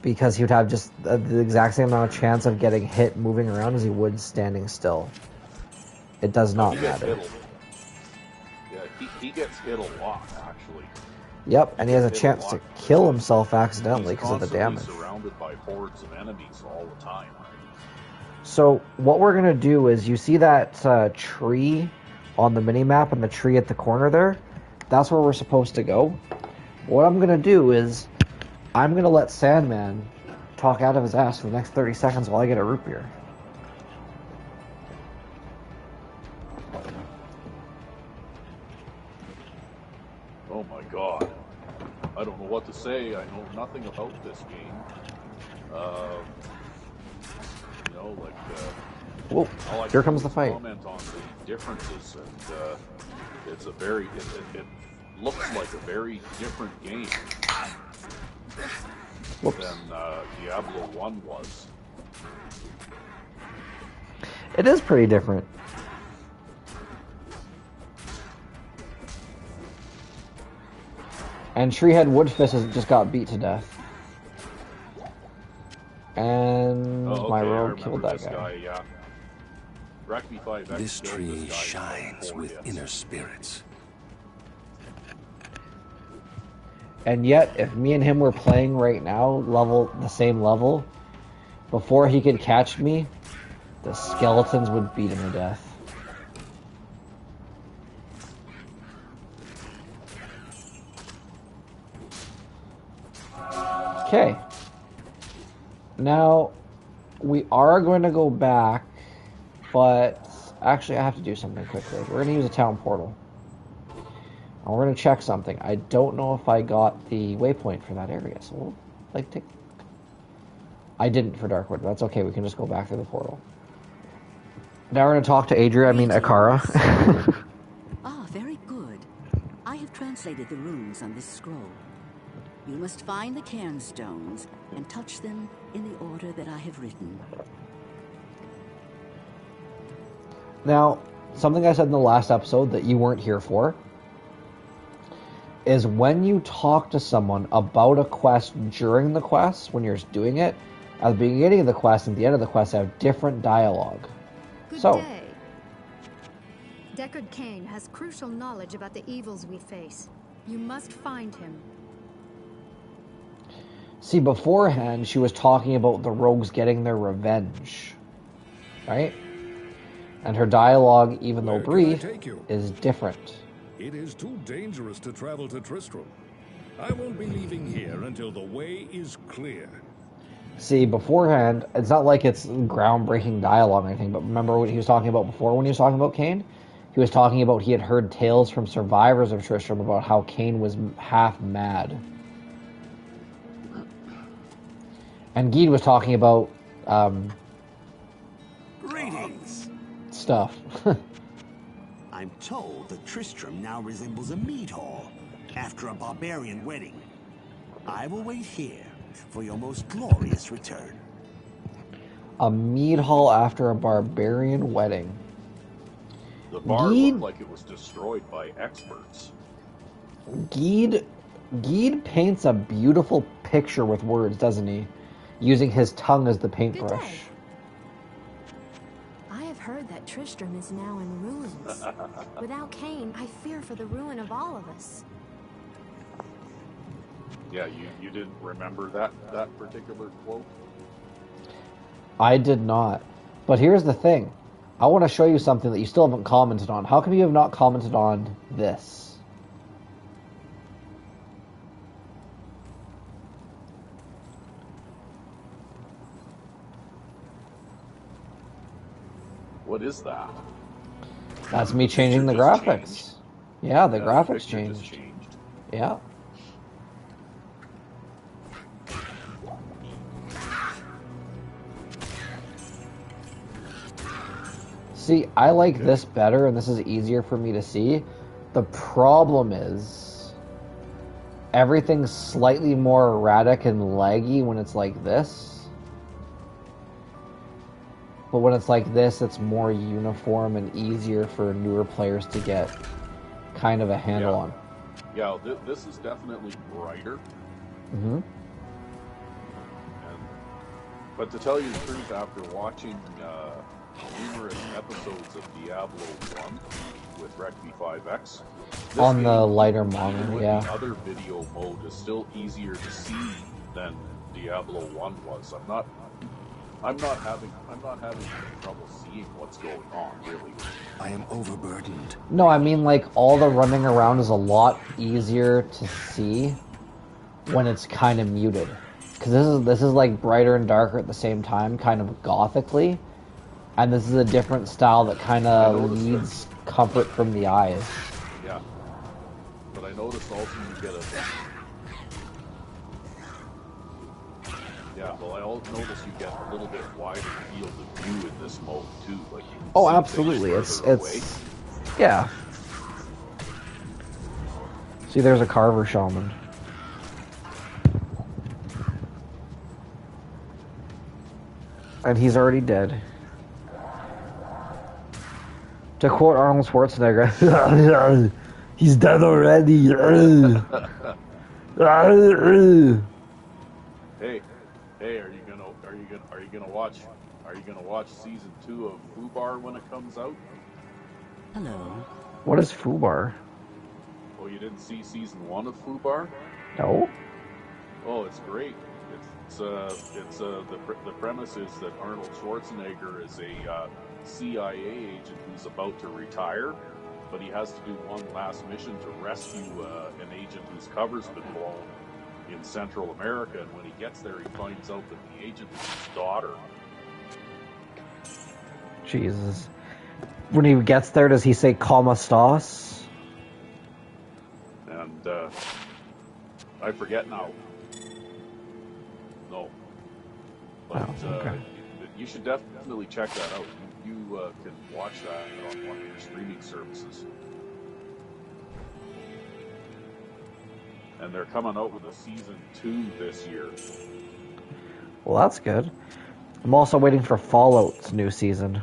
Because he would have just the exact same amount of chance of getting hit moving around as he would standing still. It does not
He gets
matter.
hit a- Yeah, he gets hit a lot, actually.
Yep, and he has a chance to kill himself accidentally because of the damage.
Surrounded by hordes of enemies all the time.
So what we're gonna do is, you see that tree on the mini-map and the tree at the corner there? That's where we're supposed to go. What I'm gonna do is, I'm gonna let Sandman talk out of his ass for the next 30 seconds while I get a root beer.
Oh my god. I don't know what to say. I know nothing about this game. You know, like...
Whoa, here comes the fight.
Comment on the differences, and it's a very... It looks like a very different game than Diablo 1 was.
It is pretty different. And Treehead Woodfist has just got beat to death. And my rogue killed that guy.
Yeah. Recv5x.
This tree shines with inner spirits.
And yet, if me and him were playing right now, the same level, before he could catch me, the skeletons would beat him to death. Okay. Now, we are going to go back, but actually I have to do something quickly. We're going to use a town portal. And we're going to check something. I don't know if I got the waypoint for that area, so we'll take... I didn't for Darkwood, but that's okay. We can just go back through the portal. Now we're going to talk to Akara.
Ah, very good. I have translated the runes on this scroll. You must find the cairnstones and touch them in the order that I have written.
Now, something I said in the last episode that you weren't here for is when you talk to someone about a quest during the quest, when you're doing it, at the beginning of the quest and at the end of the quest, have different dialogue.
Good day. Deckard Cain has crucial knowledge about the evils we face. You must find him.
See, beforehand, she was talking about the rogues getting their revenge, right? And her dialogue, even though brief, is different.
It is too dangerous to travel to Tristram. I won't be leaving here until the way is clear.
See, beforehand, it's not like it's groundbreaking dialogue or anything, but remember what he was talking about before when he was talking about Cain? He was talking about he had heard tales from survivors of Tristram about how Cain was half mad. And Geed was talking about,
Greetings.
Stuff.
I'm told that Tristram now resembles a mead hall after a barbarian wedding. I will wait here for your most glorious return.
A mead hall after a barbarian wedding.
The bar looked like it was destroyed by experts.
Geed paints a beautiful picture with words, doesn't he? Using his tongue as the paintbrush.
I have heard that Tristram is now in ruins. Without Cain, I fear for the ruin of all of us.
Yeah, you didn't remember that particular quote?
I did not. But here's the thing. I want to show you something that you still haven't commented on. How come you have not commented on this?
What is that?
That's me changing the graphics. Yeah, the graphics changed. Yeah. See, I like this better, and this is easier for me to see. The problem is, everything's slightly more erratic and laggy when it's like this. But when it's like this, it's more uniform and easier for newer players to get kind of a handle on.
Yeah, this is definitely brighter.
Mm-hmm.
But to tell you the truth, after watching numerous episodes of Diablo 1, with Recv5x.
On the lighter monitor, yeah.
The other video mode is still easier to see than Diablo 1 was. I'm not having any trouble seeing what's going on, really.
I am overburdened.
No, I mean, like, all the running around is a lot easier to see when it's kind of muted. Because this is like brighter and darker at the same time, kind of gothically. And this is a different style that kind of needs comfort from the eyes.
Yeah. But I noticed also you get a... Yeah, well, I also notice you get a little bit wider field of view in this mode too. Like,
oh, absolutely. It's yeah. See, there's a Carver Shaman. And he's already dead. To quote Arnold Schwarzenegger, he's dead already.
Hey, are you gonna watch season 2 of Fubar when it comes out?
Hello.
What is Fubar?
Oh, you didn't see season 1 of Fubar?
No.
Oh, it's great. The premise is that Arnold Schwarzenegger is a CIA agent who's about to retire, but he has to do one last mission to rescue an agent whose cover's been blown in Central America, and when he gets there, he finds out that the agent is his daughter.
Jesus. When he gets there, does he say "Como estás"?
And I forget now. No. But
okay.
You should definitely check that out. You can watch that on one of your streaming services. And they're coming out with a season 2 this year.
Well, that's good. I'm also waiting for Fallout's new season.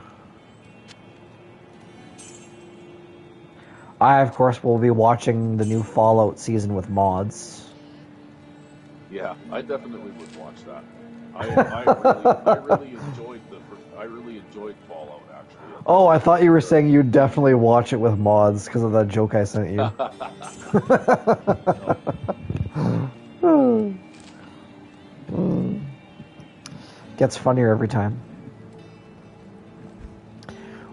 I, of course, will be watching the new Fallout season with mods.
Yeah, I definitely would watch that. I really enjoyed Fallout, actually.
Oh, I thought you were saying you'd definitely watch it with mods because of that joke I sent you. Gets funnier every time.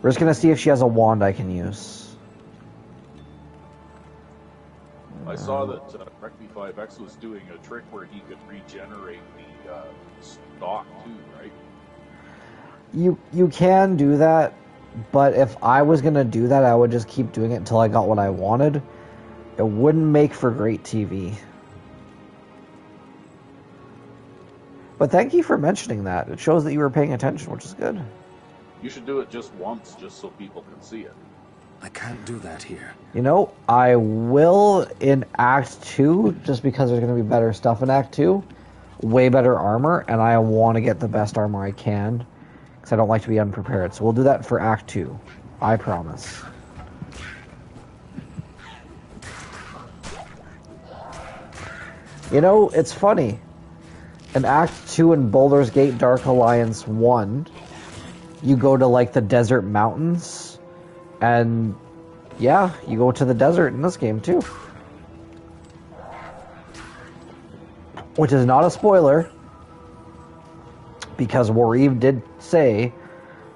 We're just gonna see if she has a wand I can use.
I saw that Recv5x was doing a trick where he could regenerate the stock too, right?
You can do that, but if I was gonna do that, I would just keep doing it until I got what I wanted. It wouldn't make for great TV. But thank you for mentioning that. It shows that you were paying attention, which is good.
You should do it just once, just so people can see it.
I can't do that here.
You know, I will in Act 2, just because there's going to be better stuff in Act 2. Way better armor, and I want to get the best armor I can, because I don't like to be unprepared. So we'll do that for Act 2. I promise. You know, it's funny. In Act 2 in Baldur's Gate Dark Alliance 1, you go to, like, the desert mountains, and, yeah, you go to the desert in this game, too. Which is not a spoiler, because Wareve did say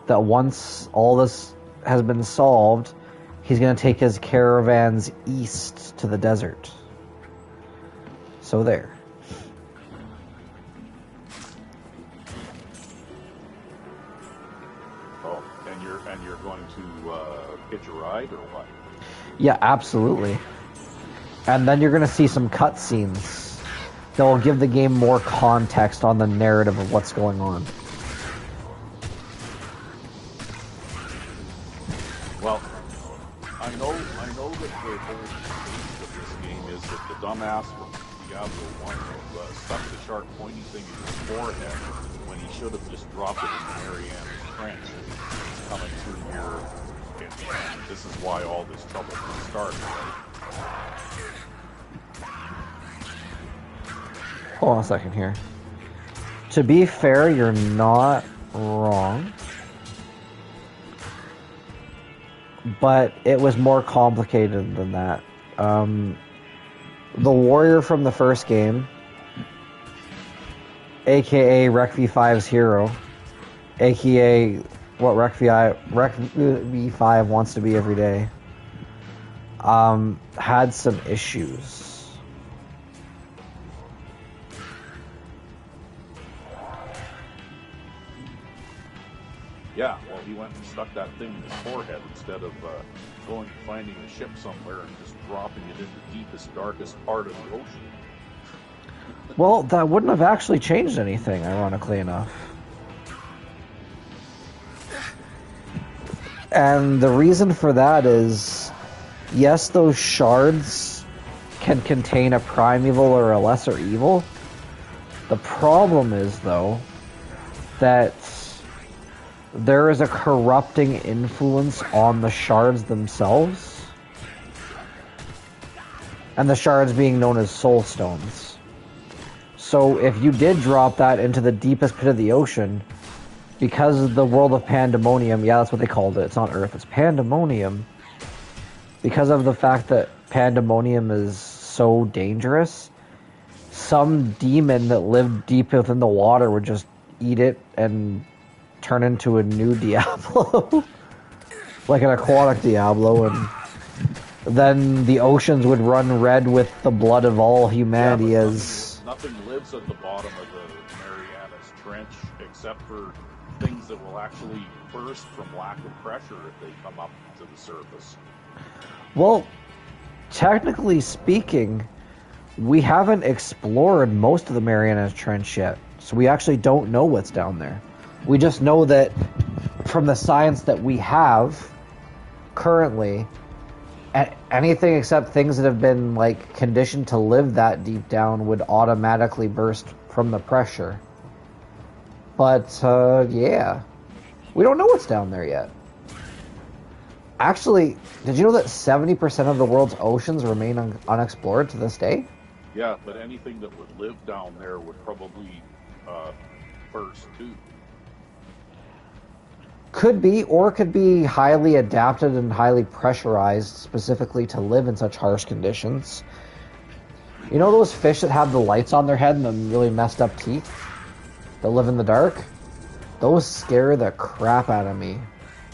that once all this has been solved, he's going to take his caravans east to the desert. So there.
Oh, and you're going to hitch a ride or what?
Yeah, absolutely. And then you're going to see some cutscenes that will give the game more context on the narrative of what's going on.
Well, I know that the whole basis of this game is that the dumbass from Diablo 1 stuck the sharp pointy thing in his forehead when he should have just dropped it in Marianne's trench. It's coming through here, and this is why all this trouble started, right?
Hold on a second here. To be fair, you're not wrong. but it was more complicated than that. The warrior from the first game, aka Recv5's hero, aka what Recv5 wants to be every day, had some issues.
Yeah, well, he went and stuck that thing in his forehead instead of going and finding a ship somewhere and just dropping it in the deepest, darkest part of the ocean.
Well, that wouldn't have actually changed anything, ironically enough. And the reason for that is, yes, those shards can contain a primeval or a lesser evil. The problem is, though, that there is a corrupting influence on the shards themselves. And the shards being known as soul stones. So if you did drop that into the deepest pit of the ocean, because of the world of Pandemonium, yeah, that's what they called it, it's not Earth, it's Pandemonium. Because of the fact that Pandemonium is so dangerous, some demon that lived deep within the water would just eat it and turn into a new Diablo. Like an aquatic Diablo, and then the oceans would run red with the blood of all humanity as...
Nothing lives at the bottom of the Mariana's Trench except for things that will actually burst from lack of pressure if they come up to the surface.
Well, technically speaking, we haven't explored most of the Mariana's Trench yet, so we actually don't know what's down there. We just know that from the science that we have currently, anything except things that have been like conditioned to live that deep down would automatically burst from the pressure. But yeah, we don't know what's down there yet. Actually, did you know that 70% of the world's oceans remain unexplored to this day?
Yeah, but anything that would live down there would probably burst too.
Could be, or could be highly adapted and highly pressurized specifically to live in such harsh conditions. You know those fish that have the lights on their head and the really messed up teeth that live in the dark? Those scare the crap out of me.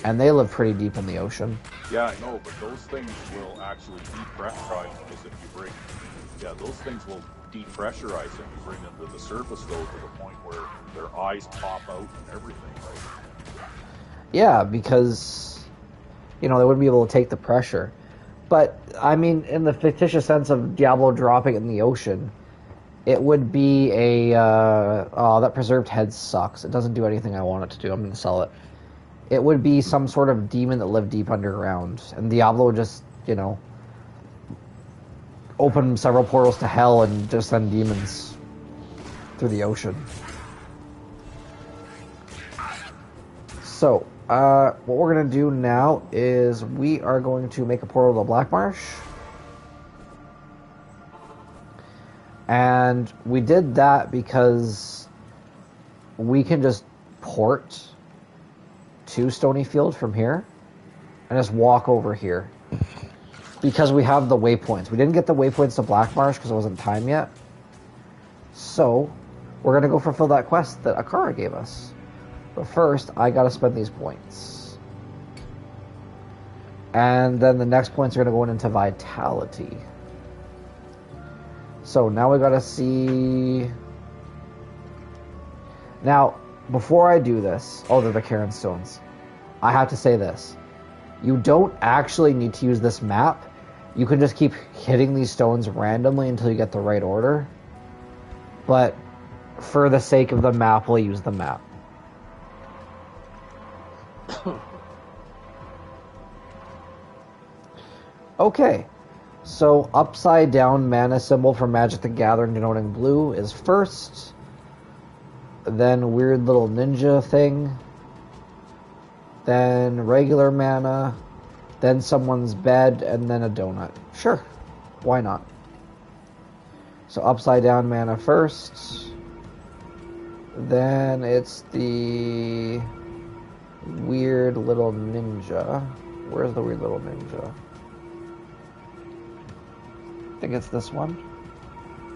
And they live pretty deep in the ocean.
Yeah, I know, but those things will actually depressurize because if you bring... Yeah, those things will depressurize if you bring them to the surface, though, to the point where their eyes pop out and everything, right?
Yeah, because, you know, they wouldn't be able to take the pressure. But, I mean, in the fictitious sense of Diablo dropping it in the ocean, it would be a... oh, that preserved head sucks. It doesn't do anything I want it to do. I'm going to sell it. It would be some sort of demon that lived deep underground. And Diablo would just, you know, open several portals to hell and just send demons through the ocean. So, what we're going to do now is we are going to make a portal to Black Marsh. And we did that because we can just port to Stonyfield from here and just walk over here. Because we have the waypoints. We didn't get the waypoints to Black Marsh because it wasn't time yet. So, we're going to go fulfill that quest that Akara gave us. But first, I gotta spend these points. And then the next points are gonna go into Vitality. So now we gotta see... Now, before I do this... Oh, they're the Karen Stones. I have to say this. You don't actually need to use this map. You can just keep hitting these stones randomly until you get the right order. But for the sake of the map, we'll use the map. Okay, so upside down mana symbol for Magic the Gathering denoting blue is first. Then weird little ninja thing. Then regular mana. Then someone's bed, and then a donut. Sure, why not? So upside down mana first. Then it's the weird little ninja. Where's the weird little ninja? I think it's this one.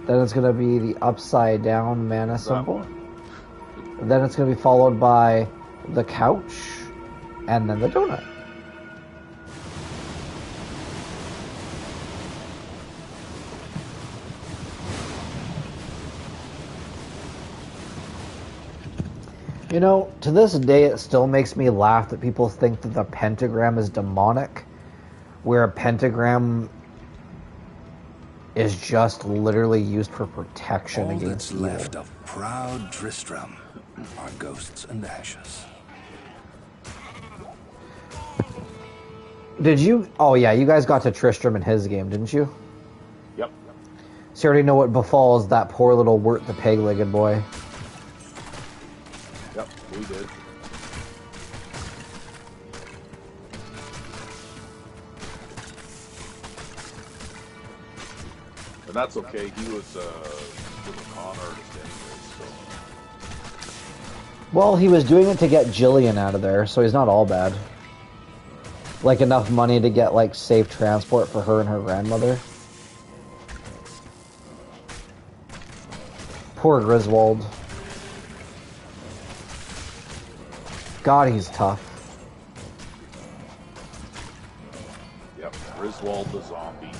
Then it's going to be the upside down mana symbol. Then it's going to be followed by the couch, and then the donut. You know, to this day, it still makes me laugh that people think that the pentagram is demonic, where a pentagram is just literally used for protection
All
against
that's
evil.
left of proud Tristram are ghosts and ashes.
Did you? Oh yeah, you guys got to Tristram in his game, didn't you?
Yep.
So you already know what befalls that poor little Wirt the peg-legged boy.
Yep, we did. But that's okay. He was a con artist anyway, so.
Well, he was doing it to get Jillian out of there, so he's not all bad. Like enough money to get like safe transport for her and her grandmother. Poor Griswold. God, he's tough.
Yep, Griswold the zombie.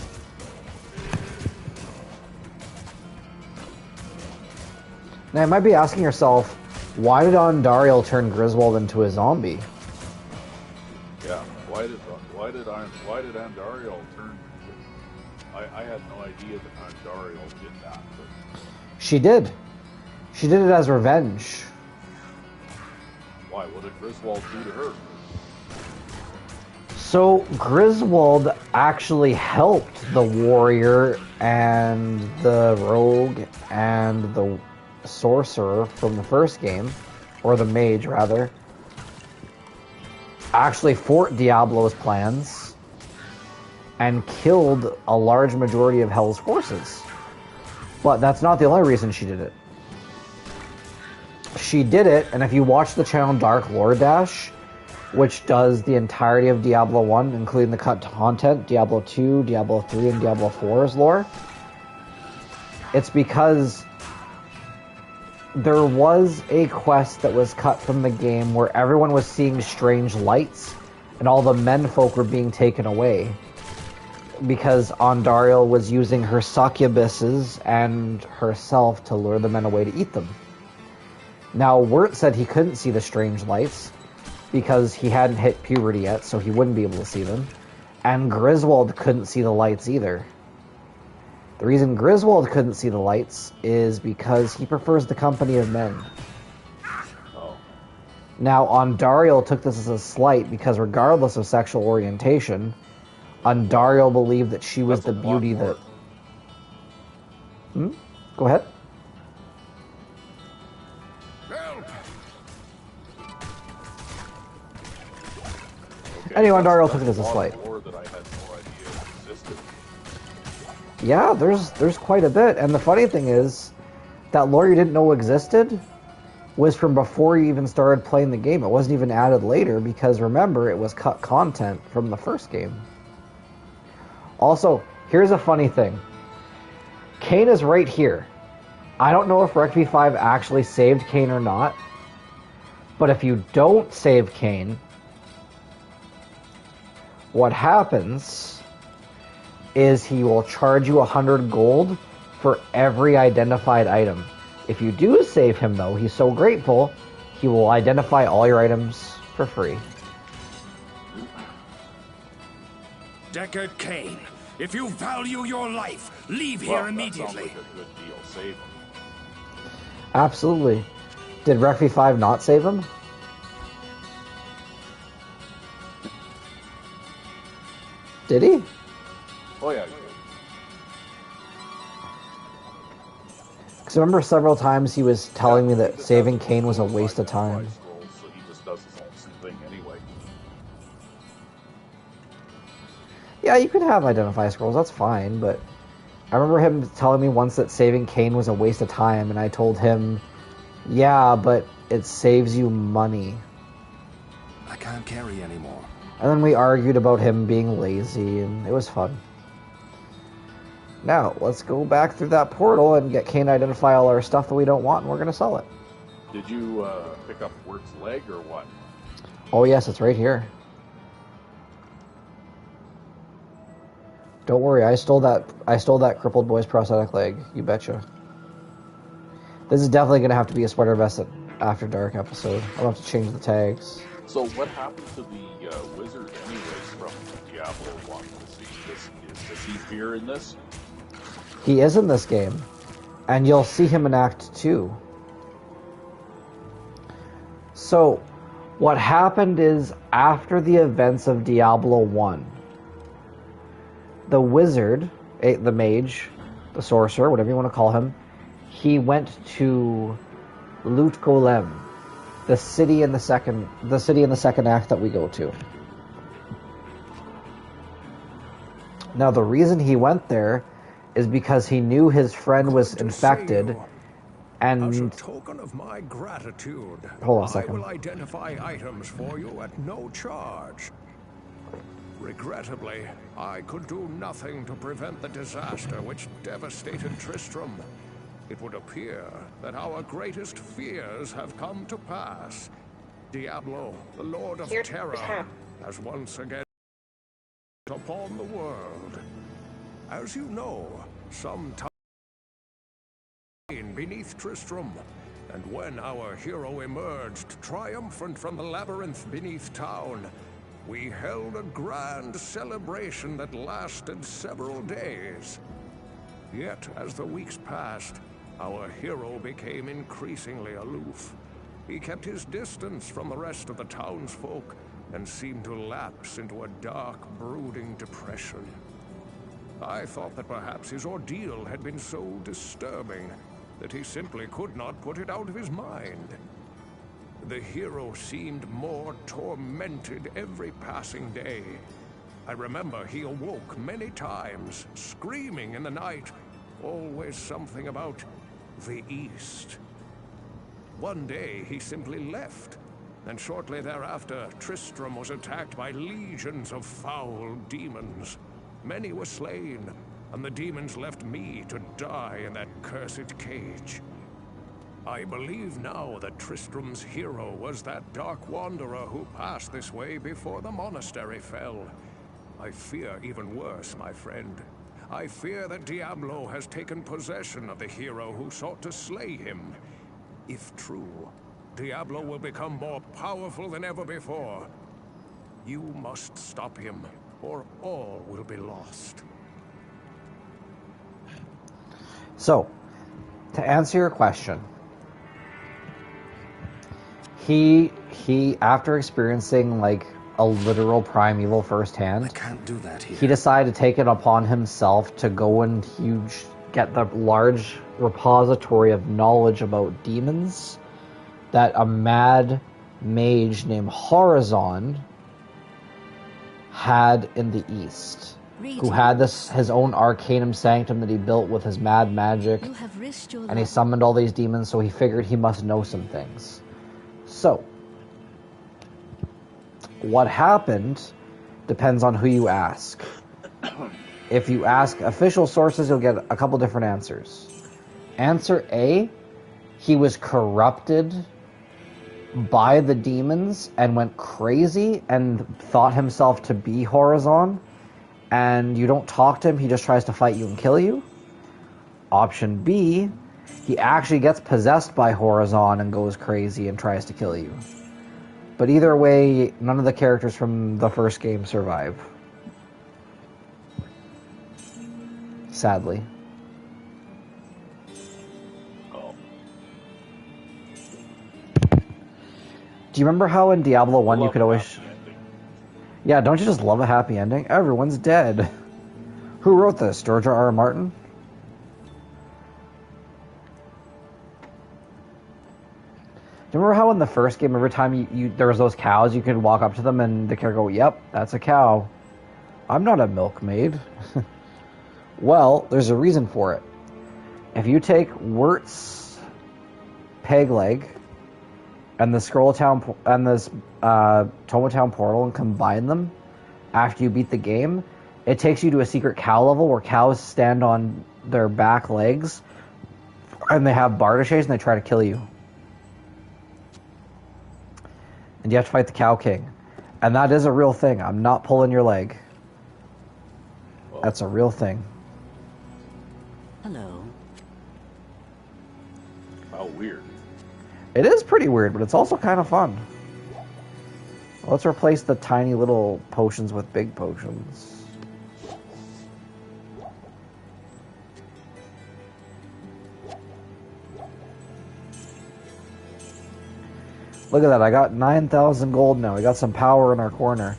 Now, you might be asking yourself, why did Ondariel turn Griswold into a zombie?
Yeah, why did Andariel turn? I had no idea that Andariel did that. But
She did. She did it as revenge.
why? What did Griswold do to her?
So, Griswold actually helped the warrior and the rogue and the sorcerer from the first game, or the mage rather, actually fought Diablo's plans and killed a large majority of Hell's forces. But that's not the only reason she did it. She did it, and if you watch the channel Dark Lore Dash, which does the entirety of Diablo 1, including the cut content, Diablo 2, Diablo 3, and Diablo 4's lore, it's because there was a quest that was cut from the game where everyone was seeing strange lights and all the menfolk were being taken away because Ondariel was using her succubuses and herself to lure the men away to eat them. Now, Wirt said he couldn't see the strange lights because he hadn't hit puberty yet, so he wouldn't be able to see them. And Griswold couldn't see the lights either. The reason Griswold couldn't see the lights is because he prefers the company of men.
Oh.
Now, Ondariel took this as a slight because regardless of sexual orientation, Ondariel believed that she was
That's
the
a lot
beauty
more.
that... Go ahead.
Okay,
Anyway,
that's-
Ondariel took it
that's
as a
lot
slight.
more that I had no idea existed.
Yeah, there's quite a bit. And the funny thing is, that lore you didn't know existed was from before you even started playing the game. It wasn't even added later because, remember, it was cut content from the first game. Also, here's a funny thing. Cain is right here. I don't know if Recv5 actually saved Cain or not, but if you don't save Cain, what happens is he will charge you 100 gold for every identified item. If you do save him, though, he's so grateful, he will identify all your items for free.
Deckard Cain, if you value your life, leave
Well,
here
that
immediately.
sounds like a good deal. Save him.
Absolutely. Did Recv5 not save him? Did he?
Oh yeah.
Because I remember several times he was telling me that saving Cain was a waste of time.
So he just does his own thing anyway.
Yeah, you can have identify scrolls, that's fine, but I remember him telling me once that saving Cain was a waste of time, and I told him, yeah, but it saves you money.
I can't carry anymore.
And then we argued about him being lazy, and it was fun. Now, let's go back through that portal and get Kane to identify all our stuff that we don't want, and we're going to sell it.
Did you pick up Wort's leg or what?
Oh yes, it's right here. Don't worry, I stole that crippled boy's prosthetic leg, you betcha. This is definitely going to have to be a Sweater Vest After Dark episode. I'll have to change the tags.
So what happened to the wizard anyways from Diablo 1? Does he appear in this?
He is in this game. And you'll see him in Act 2. So, what happened is, after the events of Diablo 1, the wizard, the mage, the sorcerer, whatever you want to call him, he went to Lut Golem, the city in the second act that we go to. Now, the reason he went there is because he knew his friend was infected, and
as a token of my gratitude,
hold on a second.
I will identify items for you at no charge. Regrettably, I could do nothing to prevent the disaster which devastated Tristram. It would appear that our greatest fears have come to pass. Diablo, the Lord of Terror, has once again upon the world. As you know, some time beneath Tristram, and when our hero emerged triumphant from the labyrinth beneath town, we held a grand celebration that lasted several days. Yet, as the weeks passed, our hero became increasingly aloof. He kept his distance from the rest of the townsfolk and seemed to lapse into a dark, brooding depression. I thought that perhaps his ordeal had been so disturbing that he simply could not put it out of his mind. The hero seemed more tormented every passing day. I remember he awoke many times, screaming in the night, always something about the East. One day he simply left, and shortly thereafter Tristram was attacked by legions of foul demons. Many were slain, and the demons left me to die in that cursed cage. I believe now that Tristram's hero was that dark wanderer who passed this way before the monastery fell. I fear even worse, my friend. I fear that Diablo has taken possession of the hero who sought to slay him. If true, Diablo will become more powerful than ever before. You must stop him, or all will be lost.
So, to answer your question, he after experiencing like a literal primeval firsthand,
I can't do that here.
He decided to take it upon himself to go and get the large repository of knowledge about demons that a mad mage named Horizon had in the East, who had his own Arcanum Sanctum that he built with his mad magic, and he summoned all these demons, so he figured he must know some things. So, what happened depends on who you ask. If you ask official sources, you'll get a couple different answers. Answer A, he was corrupted by the demons and went crazy and thought himself to be Horizon, and you don't talk to him, he just tries to fight you and kill you. Option B, he actually gets possessed by Horizon and goes crazy and tries to kill you. But either way, none of the characters from the first game survive. Sadly.
Oh.
Do you remember how in Diablo 1 you could always... Yeah, don't you just love a happy ending? Everyone's dead. Who wrote this? George R.R. Martin? Do you remember how in the first game, every time there was those cows, you could walk up to them and the character go, "Yep, that's a cow. I'm not a milkmaid." Well, there's a reason for it. If you take Wirt's peg leg and the Scroll Town and this Toma Town portal and combine them, after you beat the game, it takes you to a secret cow level where cows stand on their back legs and they have bardaches and they try to kill you. And you have to fight the Cow King. And that is a real thing. I'm not pulling your leg. That's a real thing.
Hello.
How weird.
It is pretty weird, but it's also kind of fun. Let's replace the tiny little potions with big potions. Look at that, I got 9,000 gold now. We got some power in our corner.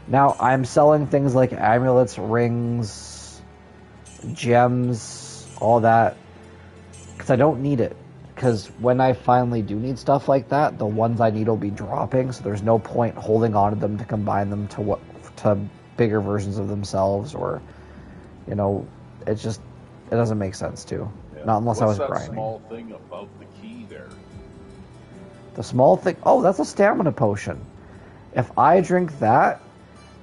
Now, I'm selling things like amulets, rings, gems, all that. Because I don't need it. Because when I finally do need stuff like that, the ones I need will be dropping, so there's no point holding on to them to combine them to bigger versions of themselves, or, you know, it doesn't make sense to.
Yeah.
Not unless I was grinding.
What's that small thing about the key there?
The small thing... Oh, that's a stamina potion. If I drink that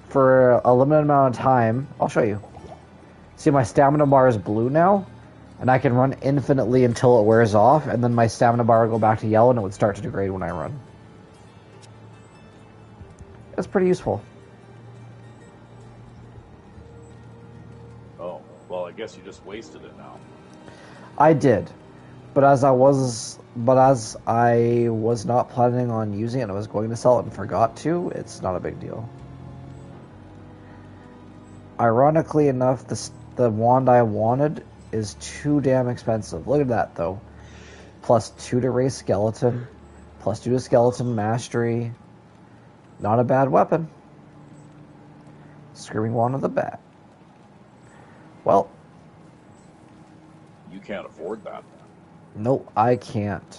for a limited amount of time... I'll show you. See, my stamina bar is blue now, and I can run infinitely until it wears off, and then my stamina bar will go back to yellow, and it would start to degrade when I run. It's pretty useful.
Oh, well, I guess you just wasted it now.
I did. But as I was not planning on using it and I was going to sell it and forgot to, it's not a big deal. Ironically enough, the wand I wanted is too damn expensive. Look at that, though. Plus 2 to raise skeleton. Plus 2 to skeleton mastery. Not a bad weapon. Screaming wand of the bat. Well.
You can't afford that.
Nope, I can't.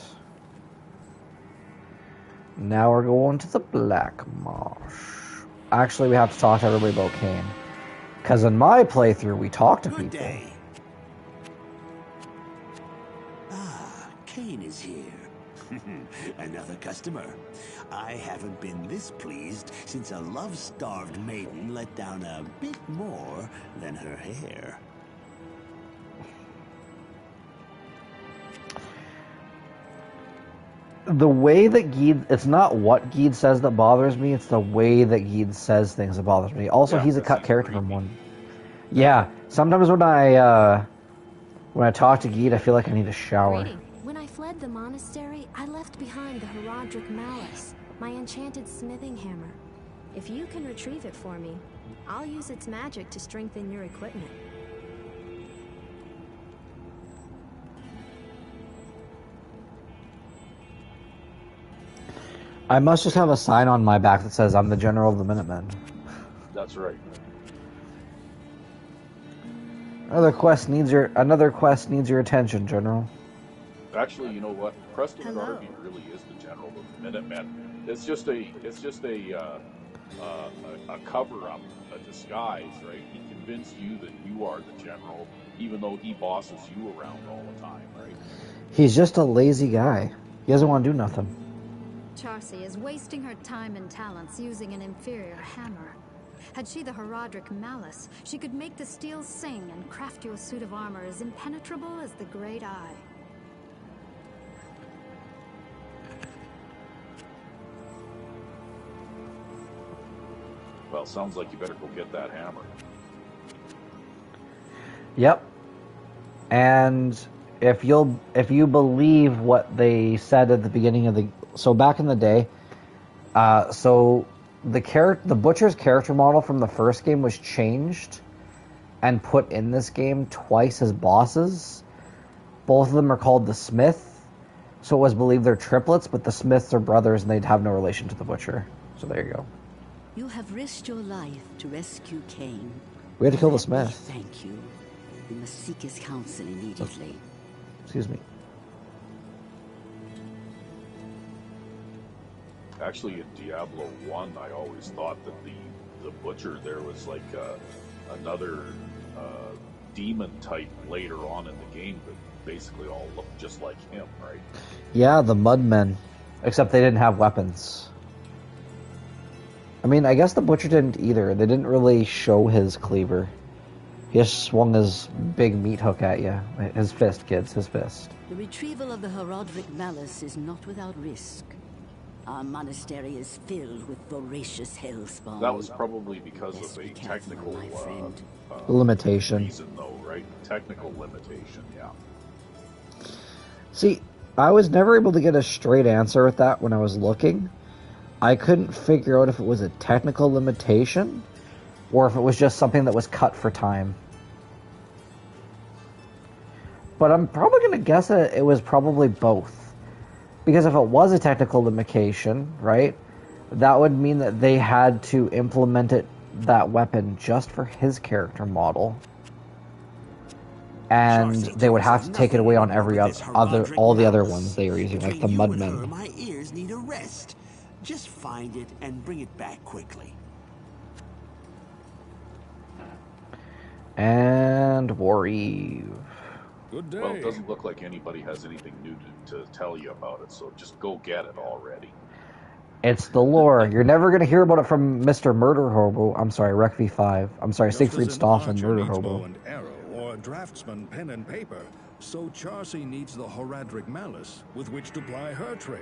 Now we're going to the Black Marsh. Actually, we have to talk to everybody about Cain. Because in my playthrough, we talk to people.
Good day. Ah, Cain is here. Another customer. I haven't been this pleased since a love-starved maiden let down a bit more than her hair.
The way that Geed... It's not what Geed says that bothers me, it's the way that Geed says things that bothers me. Also, yeah, he's a cut character from one. Yeah, sometimes when I talk to Geed, I feel like I need a shower.
Greeting. When I fled the monastery, I left behind the Herodric Malice, my enchanted smithing hammer. If you can retrieve it for me, I'll use its magic to strengthen your equipment.
I must just have a sign on my back that says I'm the General of the Minutemen.
That's right.
Another quest needs your attention, General.
Actually, you know what? Preston Garvey really is the General of the Minutemen. It's just a cover-up, a disguise, right? He convinced you that you are the General, even though he bosses you around all the time, right?
He's just a lazy guy. He doesn't want to do nothing.
Charcy is wasting her time and talents using an inferior hammer. Had she the Herodric Malice, she could make the steel sing and craft you a suit of armor as impenetrable as the Great Eye.
Well, sounds like you better go get that hammer.
Yep. And if you believe what they said at the beginning of so back in the day, so the Butcher's character model from the first game was changed and put in this game twice as bosses. Both of them are called the Smith, so it was believed they're triplets, but the Smiths are brothers and they'd have no relation to the Butcher. So there you go.
You have risked your life to rescue Cain.
We had to kill the Smith.
Thank you. We must seek his counsel immediately.
Excuse me.
Actually, in Diablo 1, I always thought that the Butcher there was like another demon type later on in the game that basically all looked just like him, right?
Yeah, the Mudmen. Except they didn't have weapons. I mean, I guess the Butcher didn't either. They didn't really show his cleaver. He just swung his big meat hook at you. His fist, kids, his fist.
The retrieval of the Heraldric Malice is not without risk. Our monastery is filled with voracious hellspawn.
That was probably because
Best
of
be
a
careful,
technical
my friend.
Limitation.
reason, though, right? Technical limitation, yeah.
See, I was never able to get a straight answer with that when I was looking. I couldn't figure out if it was a technical limitation or if it was just something that was cut for time. But I'm probably going to guess that it was probably both. Because if it was a technical limitation, right, that would mean that they had to implement that weapon just for his character model. And they would have to take it away on all the other ones they were using, like the Mudmen.
My ears need a rest. Just find it and bring it back quickly.
And Wareve.
Good day.
Well, it doesn't look like anybody has anything new to tell you about it, so just go get it already.
It's the lore. You're never going to hear about it from Mr. Murder Hobo. I'm sorry, Recv5. I'm sorry, Siegfried Stoffen, Murder Hobo.
And arrow, or a draftsman pen and paper, so Charcy needs the Heraldric Malice with which to ply her trade.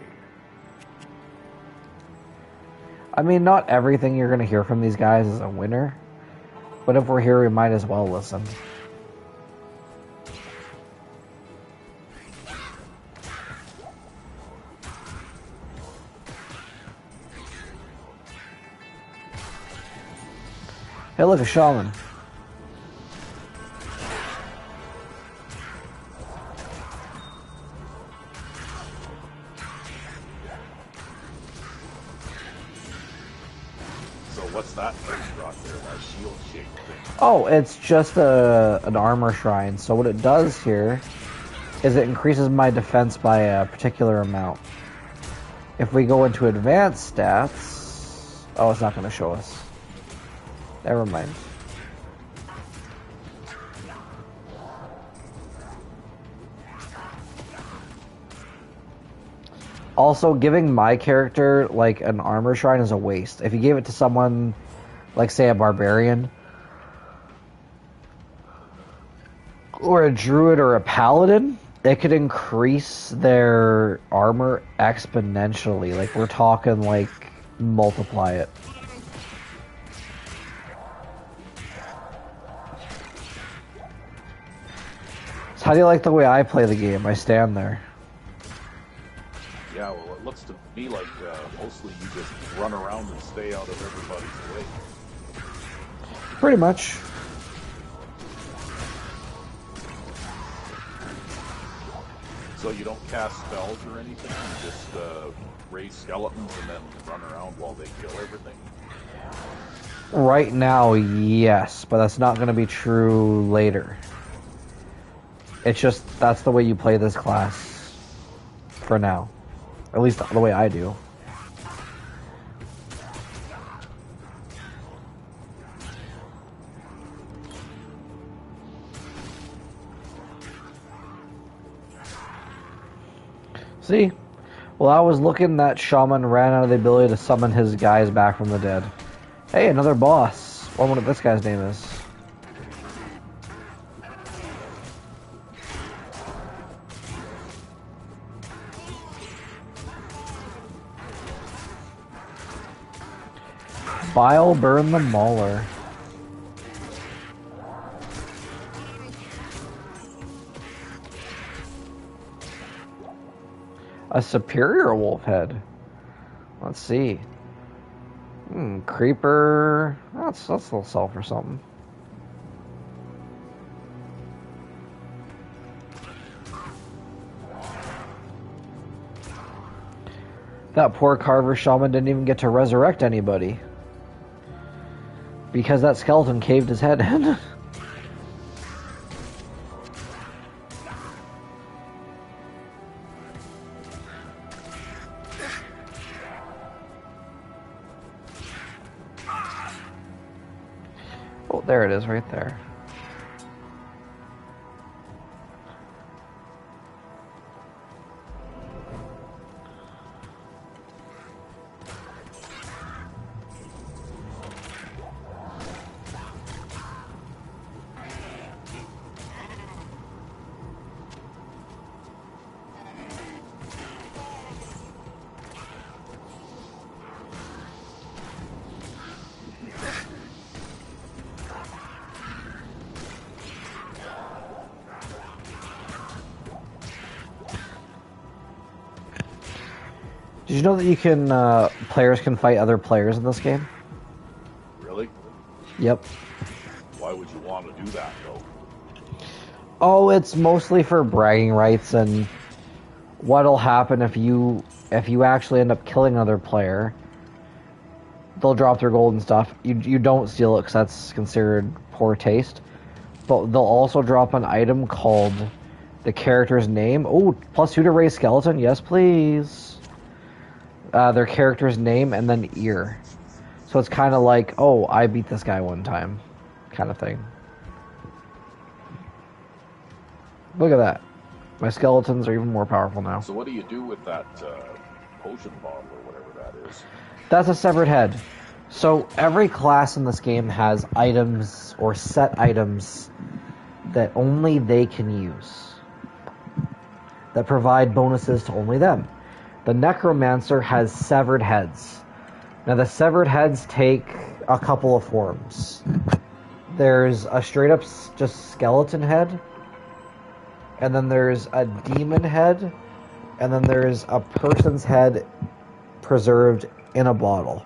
I mean, not everything you're going to hear from these guys is a winner. But if we're here, we might as well listen. Hey, look, a shaman.
So what's that thing brought there, that shield-shaped thing?
Oh, it's just an armor shrine. So what it does here is it increases my defense by a particular amount. If we go into advanced stats... Oh, it's not going to show us. Never mind. Also, giving my character, like, an armor shrine is a waste. If you gave it to someone, like, say, a barbarian, or a druid or a paladin, it could increase their armor exponentially. Like, we're talking, like, multiply it. So how do you like the way I play the game? I stand there.
Yeah, well, it looks to me like mostly you just run around and stay out of everybody's way.
Pretty much.
So you don't cast spells or anything? You just raise skeletons and then run around while they kill everything?
Right now, yes, but that's not going to be true later. It's just, that's the way you play this class for now. At least the way I do. See? Well, I was looking, that shaman ran out of the ability to summon his guys back from the dead. Hey, another boss. I wonder what this guy's name is. Bile burn the Mauler. A superior wolf head. Let's see. Creeper. That's a little sell for something. That poor Carver shaman didn't even get to resurrect anybody. Because that skeleton caved his head in. Oh, there it is, right there. Did you know that you can, players can fight other players in this game?
Really?
Yep.
Why would you want to do that, though?
Oh, it's mostly for bragging rights, and what'll happen if you actually end up killing another player, they'll drop their gold and stuff. You don't steal it because that's considered poor taste, but they'll also drop an item called the character's name. Oh, +2 to raise skeleton. Yes, please. Their character's name and then ear. So it's kind of like, oh, I beat this guy one time, kind of thing. Look at that. My skeletons are even more powerful now.
So what do you do with that potion bottle or whatever that is?
That's a severed head. So every class in this game has items or set items that only they can use, that provide bonuses to only them. The Necromancer has severed heads. Now the severed heads take a couple of forms. There's a straight up just skeleton head, and then there's a demon head, and then there's a person's head preserved in a bottle.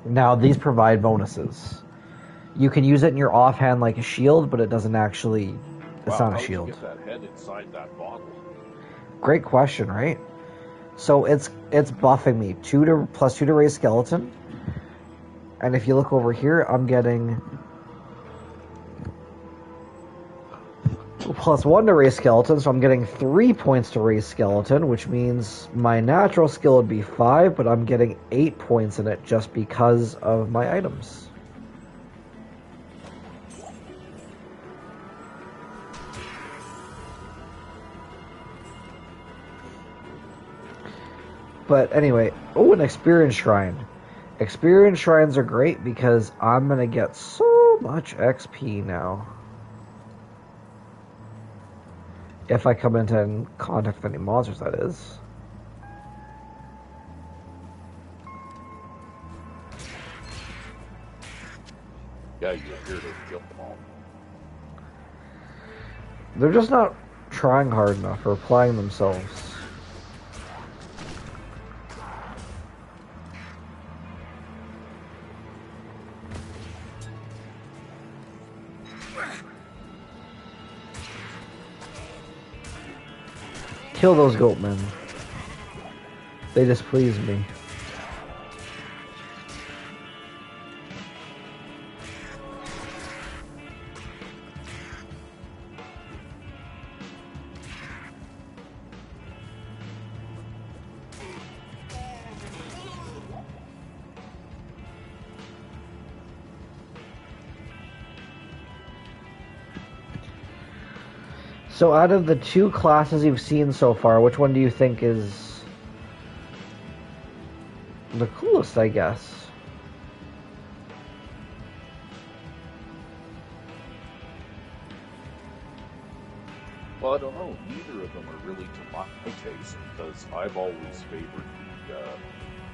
Now these provide bonuses. You can use it in your offhand like a shield, but it doesn't actually... It's not a shield.
How did you get that head inside that bottle?
Great question, right? So it's buffing me. +2 to raise skeleton. And if you look over here, I'm getting +1 to raise skeleton, so I'm getting 3 points to raise skeleton, which means my natural skill would be 5, but I'm getting 8 points in it just because of my items. But anyway, oh, an experience shrine. Experience shrines are great because I'm going to get so much XP now. If I come into contact with any monsters, that is.
Yeah, you're here to kill them all.
They're just not trying hard enough or applying themselves. Kill those goatmen. They displease me. So out of the 2 classes you've seen so far, which one do you think is the coolest, I guess?
Well, I don't know. Neither of them are really to my taste, because I've always favored the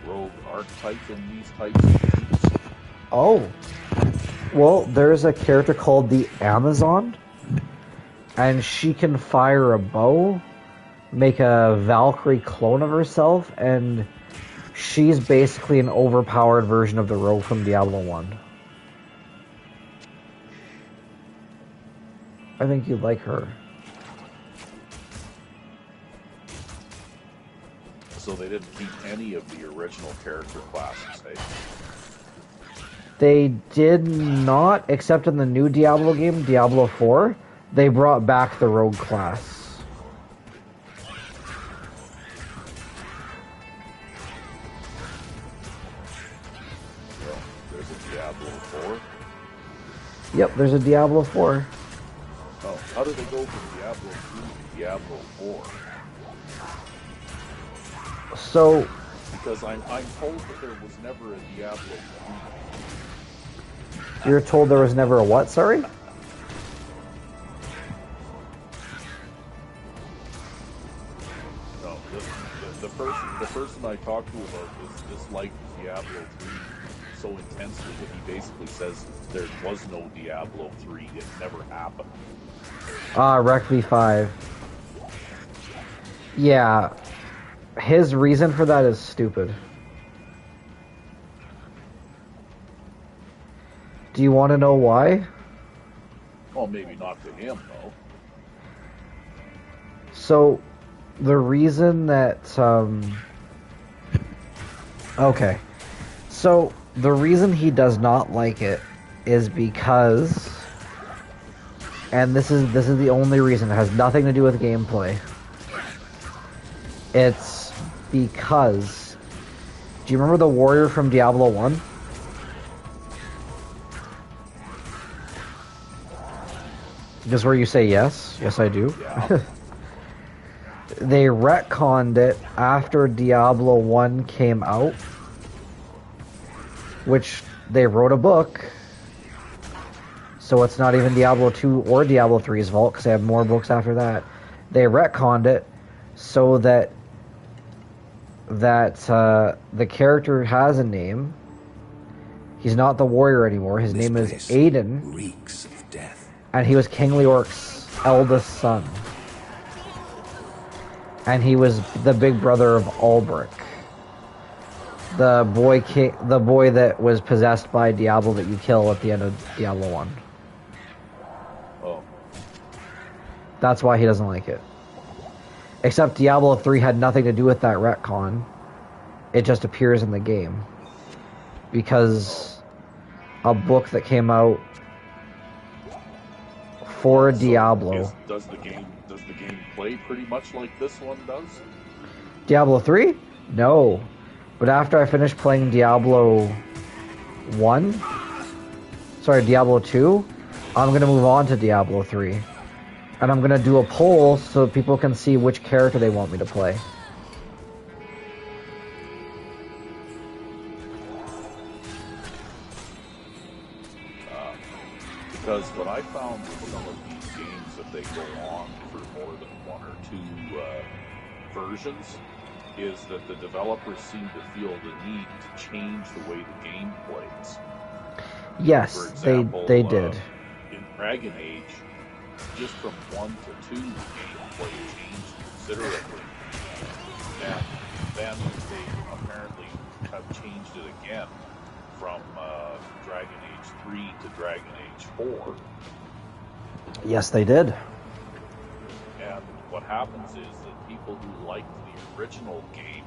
rogue archetype in these types of games.
Oh. Well, there's a character called the Amazon, and she can fire a bow, make a Valkyrie clone of herself, and she's basically an overpowered version of the rogue from Diablo 1. I think you'd like her.
So they didn't keep any of the original character classes, eh?
They did not, except in the new Diablo game, Diablo 4, they brought back the rogue class.
Well, there's a Diablo 4.
Yep, there's a Diablo 4.
Oh, how do they go from Diablo 2 to Diablo 4?
So...
Because I'm told that there was never a Diablo 3.
You're told there was never a what, sorry?
No, the person I talked to about this disliked Diablo 3 so intensely that he basically says there was no Diablo 3, it never happened.
Recv5. Yeah, his reason for that is stupid. Do you want to know why?
Well, maybe not to him, though.
So, the reason that, okay. So, the reason he does not like it is because, and this is the only reason, it has nothing to do with gameplay. It's because, do you remember the warrior from Diablo 1? Just where you say yes? Yes, I do.
Yeah.
They retconned it after Diablo 1 came out, which they wrote a book, so it's not even Diablo 2 or Diablo 3's fault, because they have more books after that. They retconned it so that the character has a name. He's not the warrior anymore. His name is Aiden.
Reeks of death.
And he was King Leorc's eldest son. And he was the big brother of Ulbrich. The boy that was possessed by Diablo that you kill at the end of Diablo 1.
Oh.
That's why he doesn't like it. Except Diablo 3 had nothing to do with that retcon. It just appears in the game. Because a book that came out for Diablo.
Does the game play pretty much like this one does?
Diablo 3? No. But after I finish playing Diablo 1, sorry, Diablo 2, I'm going to move on to Diablo 3. And I'm going to do a poll so people can see which character they want me to play.
Because what I found with some of these games, that they go on for more than one or two versions, is that the developers seem to feel the need to change the way the game plays.
Yes,
For example,
they did.
In Dragon Age, just from 1 to 2, the gameplay changed considerably. And then they apparently have changed it again from Dragon Age 3 to Dragon Age 4.
Yes, they did.
And what happens is that people who liked the original game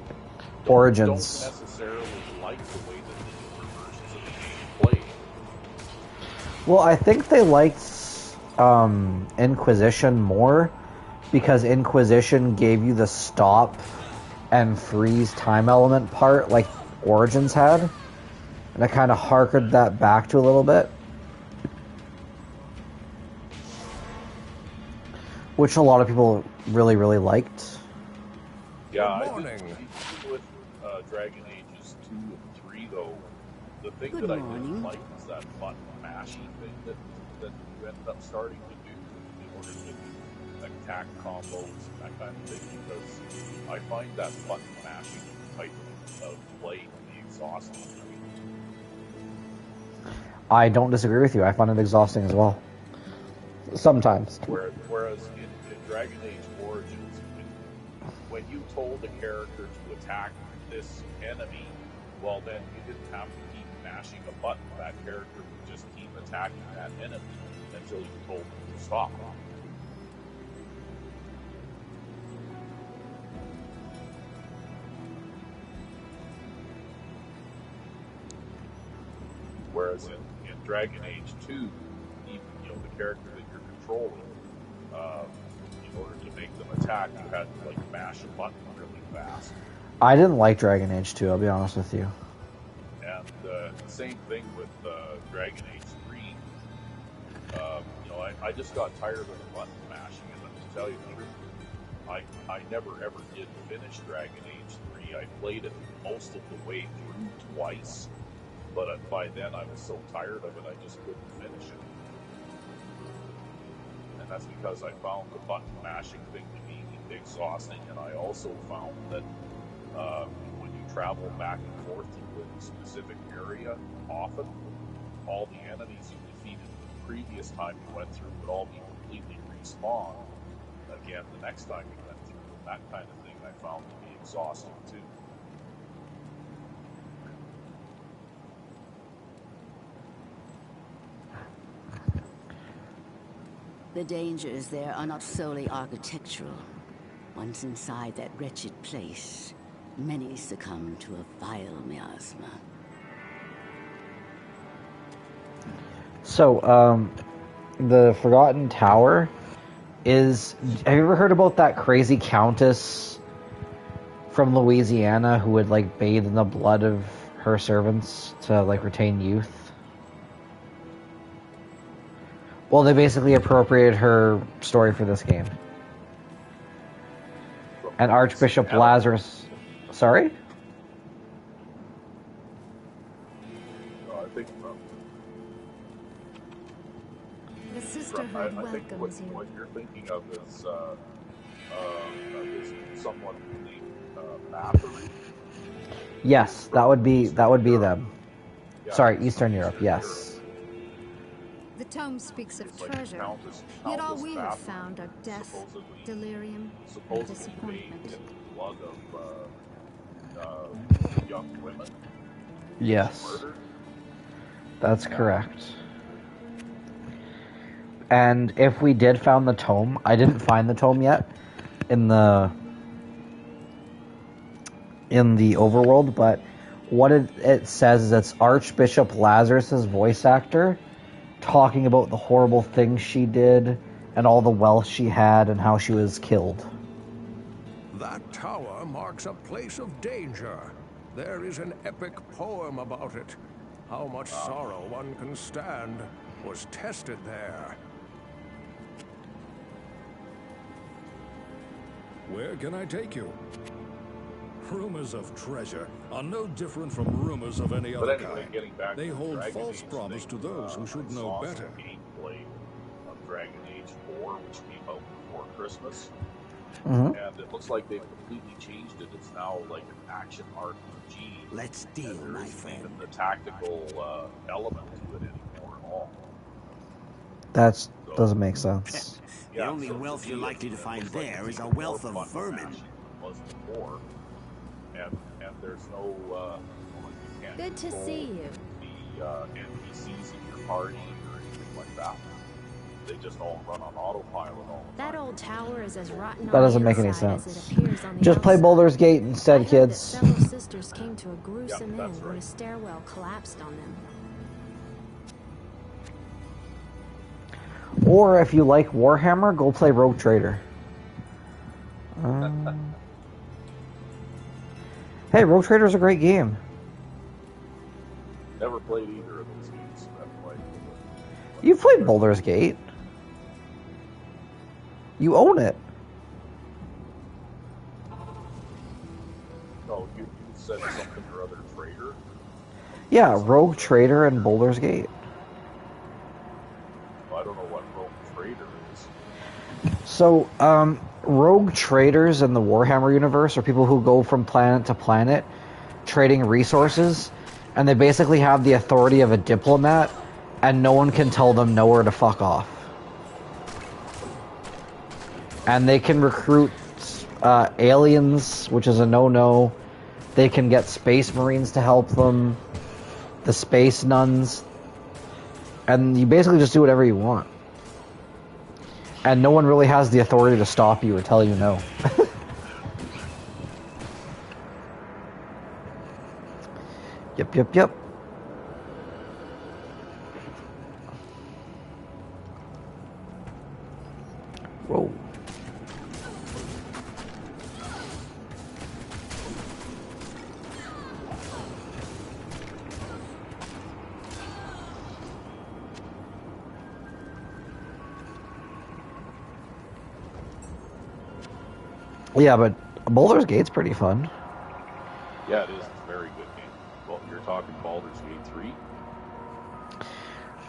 Origins
don't necessarily like the way that the newer versions of the game played.
Well, I think they liked Inquisition more because Inquisition gave you the stop and freeze time element part like Origins had. And I kind of harkened that back to a little bit. Which a lot of people really, really liked.
Yeah, I think with Dragon Ages 2 and 3, though, the thing that I didn't like was that button mashing thing that you ended up starting to do in order to do attack combos and that kind of thing, because I find that button mashing type of play to be exhausting.
I don't disagree with you. I find it exhausting as well. Sometimes.
Whereas in Dragon Age Origins, when you told a character to attack this enemy, well then you didn't have to keep mashing a button. That character would just keep attacking that enemy until you told them to stop. Whereas in Dragon Age 2, even, the character that you're controlling, in order to make them attack, you had to mash a button really fast.
I didn't like Dragon Age 2, I'll be honest with you.
And same thing with Dragon Age 3. I just got tired of the button mashing, and to tell you the truth, I never ever did finish Dragon Age 3. I played it most of the way through twice. But by then I was so tired of it, I just couldn't finish it. And that's because I found the button mashing thing to be exhausting, and I also found that when you travel back and forth to a specific area, often all the enemies you defeated the previous time you went through would all be completely respawned again the next time you went through, that kind of thing. I found to be exhausting too.
The dangers there are not solely architectural. Once inside that wretched place, many succumb to a vile miasma.
So, the Forgotten Tower is... Have you ever heard about that crazy countess from Louisiana who would, like, bathe in the blood of her servants to, like, retain youth? Well, they basically appropriated her story for this game. And Archbishop Lazarus... Sorry?
I think
The Sisterhood welcomes you.
what you're thinking of is someone named Bathory.
Yes, that would be them.
Yeah,
Sorry, Eastern Europe, yes.
The tome speaks of
Like
treasure,
Countess
yet all we have
Bathory,
found are death,
supposedly
delirium, and
bathed
disappointment.
in the blood of young women.
Yes,
Murdered.
that's correct. And if we did found the tome, I didn't find the tome yet in the overworld, but what it says is it's Archbishop Lazarus's voice actor talking about the horrible things she did and all the wealth she had and how she was killed.
That tower marks a place of danger. There is an epic poem about it. How much sorrow one can stand was tested there.
Where can I take you? Rumors of treasure are no different from rumors of any
But
other
anyway,
kind.
getting back
They
to
hold
Dragon
false
Age
promise
thing,
to those who should
I
know
saw
better.
some gameplay of Dragon Age 4, which came out before Christmas,
Mm-hmm.
and it looks like they've completely changed it. It's now like an action RPG.
Let's deal,
and there
my
isn't
friend.
even the tactical element to it anymore at all.
That doesn't make sense.
The only wealth you're likely to find there is a wealth of vermin.
Was before, and there's no you can't
Good to
control
see you.
the NPCs in your party or anything like that. They just all run on autopilot all the time.
That old tower is as rotten
That
on
doesn't
the
make any
inside as
sense.
it appears on the
Just play
outside.
Baldur's Gate
I
instead,
heard
kids.
that several sisters came to a gruesome
Yep, that's
end when a
right.
stairwell collapsed on them.
Or if you like Warhammer, go play Rogue Trader. Hey, Rogue Trader's a great game.
Never played either of those games.
You've played Baldur's Gate. You own it.
No, you said something or other trader.
Yeah, Rogue Trader and Baldur's Gate.
I don't know what Rogue Trader is.
So, rogue traders in the Warhammer universe are people who go from planet to planet trading resources, and they basically have the authority of a diplomat, and no one can tell them nowhere to fuck off. And they can recruit aliens, which is a no-no. They can get space marines to help them, the space nuns, and you basically just do whatever you want. And no one really has the authority to stop you or tell you no. Yep. Whoa. Yeah, but Baldur's Gate's pretty fun.
Yeah, it is. It's a very good game. Well, you're talking Baldur's Gate 3?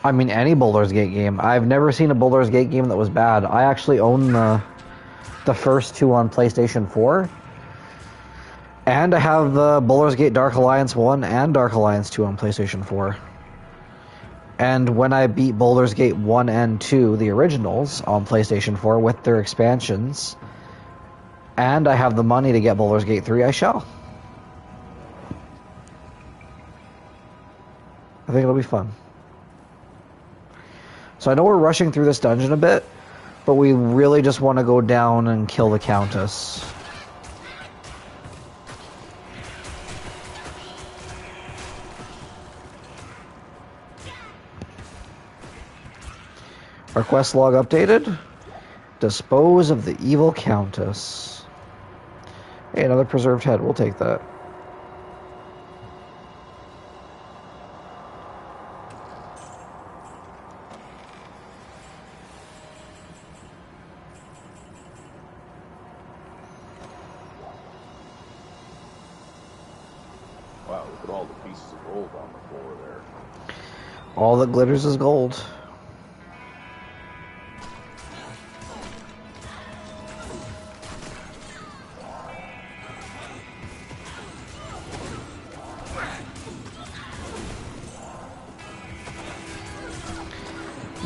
I mean, any Baldur's Gate game. I've never seen a Baldur's Gate game that was bad. I actually own the first two on PlayStation 4. And I have the Baldur's Gate Dark Alliance 1 and Dark Alliance 2 on PlayStation 4. And when I beat Baldur's Gate 1 and 2, the originals, on PlayStation 4 with their expansions, and I have the money to get Baldur's Gate 3, I shall. I think it'll be fun. So I know we're rushing through this dungeon a bit, but we really just want to go down and kill the Countess. Our quest log updated. Dispose of the evil Countess. Hey, another preserved head. We'll take that.
Wow, look at all the pieces of gold on the floor there.
All that glitters is gold.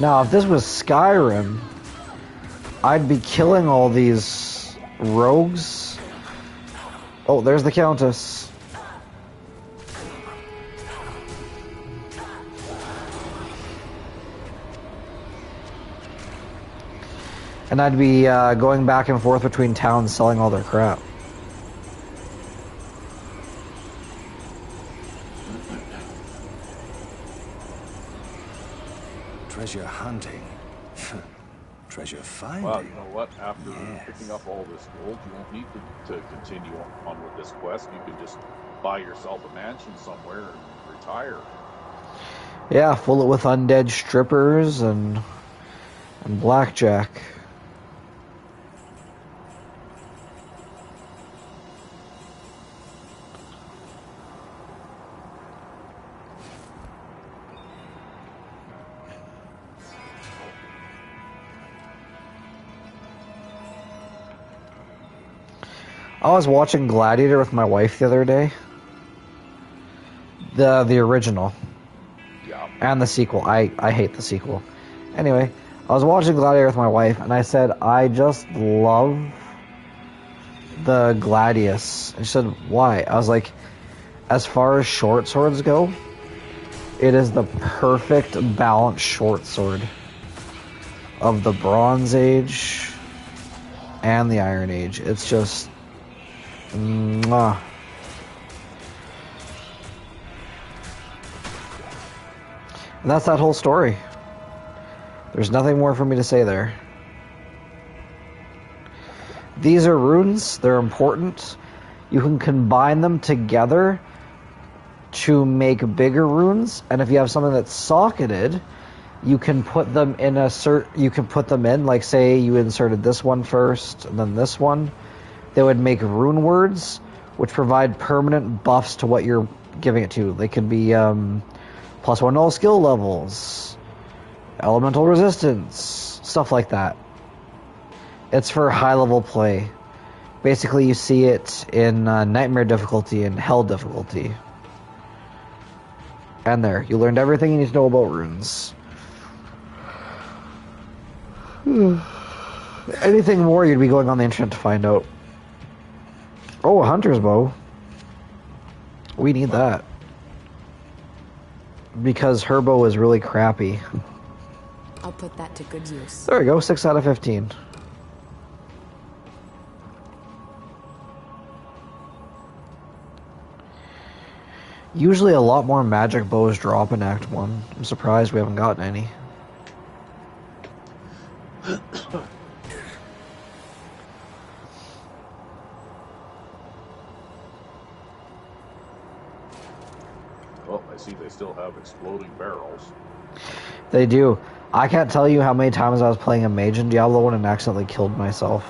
Now, if this was Skyrim, I'd be killing all these rogues. Oh, there's the Countess. And I'd be going back and forth between towns selling all their crap.
Treasure hunting. Treasure finding.
Well, you know what? After picking up all this gold, you won't need to continue on with this quest. You can just buy yourself a mansion somewhere and retire.
Yeah, fill it with undead strippers and blackjack. I was watching Gladiator with my wife the other day. The original.
Yeah.
And the sequel. I hate the sequel. Anyway, I was watching Gladiator with my wife, and I said, I just love the Gladius. And she said, why? I was like, as far as short swords go, it is the perfect balanced short sword of the Bronze Age and the Iron Age. It's just... mwah. And that's that whole story. There's nothing more for me to say there. These are runes. They're important. You can combine them together to make bigger runes. And if you have something that's socketed, you can put them in like, say you inserted this one first and then this one. They would make rune words, which provide permanent buffs to what you're giving it to. They could be +1 all skill levels, elemental resistance, stuff like that. It's for high level play. Basically, you see it in nightmare difficulty and hell difficulty. And there, you learned everything you need to know about runes. Anything more, you'd be going on the internet to find out. Oh, a hunter's bow. We need that. Because her bow is really crappy.
I'll put that to good use.
There we go, 6 out of 15. Usually a lot more magic bows drop in Act 1. I'm surprised we haven't gotten any.
Well, I see they still have exploding barrels.
They do. I can't tell you how many times I was playing a mage in Diablo 1 and accidentally killed myself.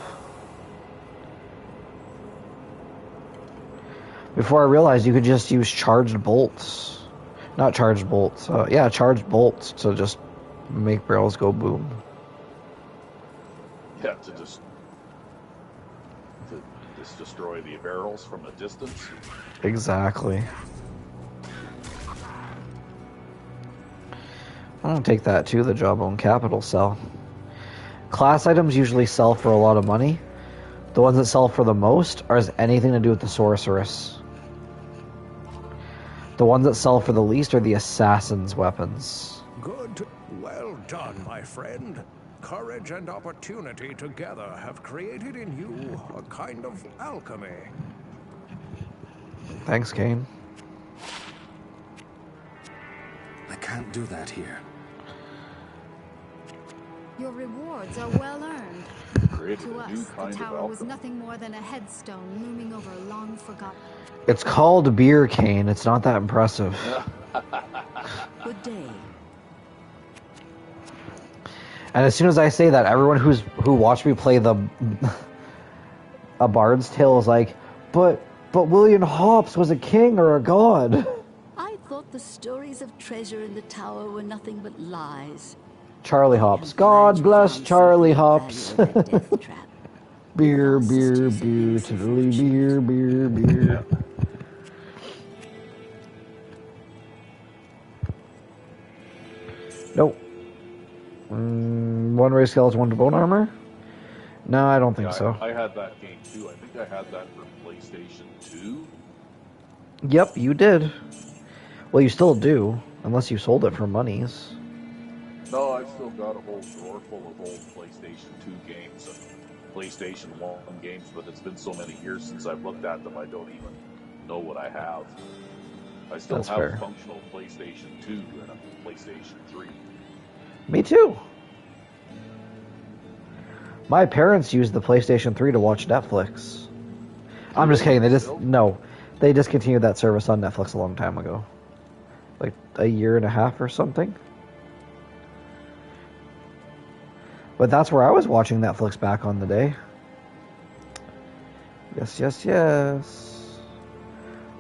Before I realized you could just use charged bolts. Not charged bolts. Yeah, charged bolts to just make barrels go boom.
Yeah, to just destroy the barrels from a distance.
Exactly. I'm gonna take that to the Jawbone Capital sell. Class items usually sell for a lot of money, The ones that sell for the most are has anything to do with the sorceress. The ones that sell for the least are the assassin's weapons.
Good. Well done, my friend. Courage and opportunity together have created in you a kind of alchemy.
Thanks, Kane.
I can't do that here.
Your rewards are well earned. To us, the tower was nothing more than a headstone looming over a long forgotten.
It's called beer, Kane. It's not that impressive.
Good day.
And as soon as I say that, everyone who watched me play a Bard's Tale is like, but William Hobbs was a king or a god.
I thought the stories of treasure in the tower were nothing but lies.
Charlie Hobbs. God bless Charlie Hobbs. Beer, beer, beer, totally beer, beer, beer. Nope. One race skeleton, one to bone armor? No, I don't think so.
I had that game too. I think I had that for PlayStation 2.
Yep, you did. Well, you still do, unless you sold it for monies.
No, I've still got a whole drawer full of old PlayStation 2 games and PlayStation 1 games, but it's been so many years since I've looked at them, I don't even know what I have. I still have a functional PlayStation 2 and a PlayStation 3.
Me too. My parents used the PlayStation 3 to watch Netflix. I'm just kidding. They discontinued that service on Netflix a long time ago. Like a year and a half or something. But that's where I was watching Netflix back on the day. Yes, yes, yes.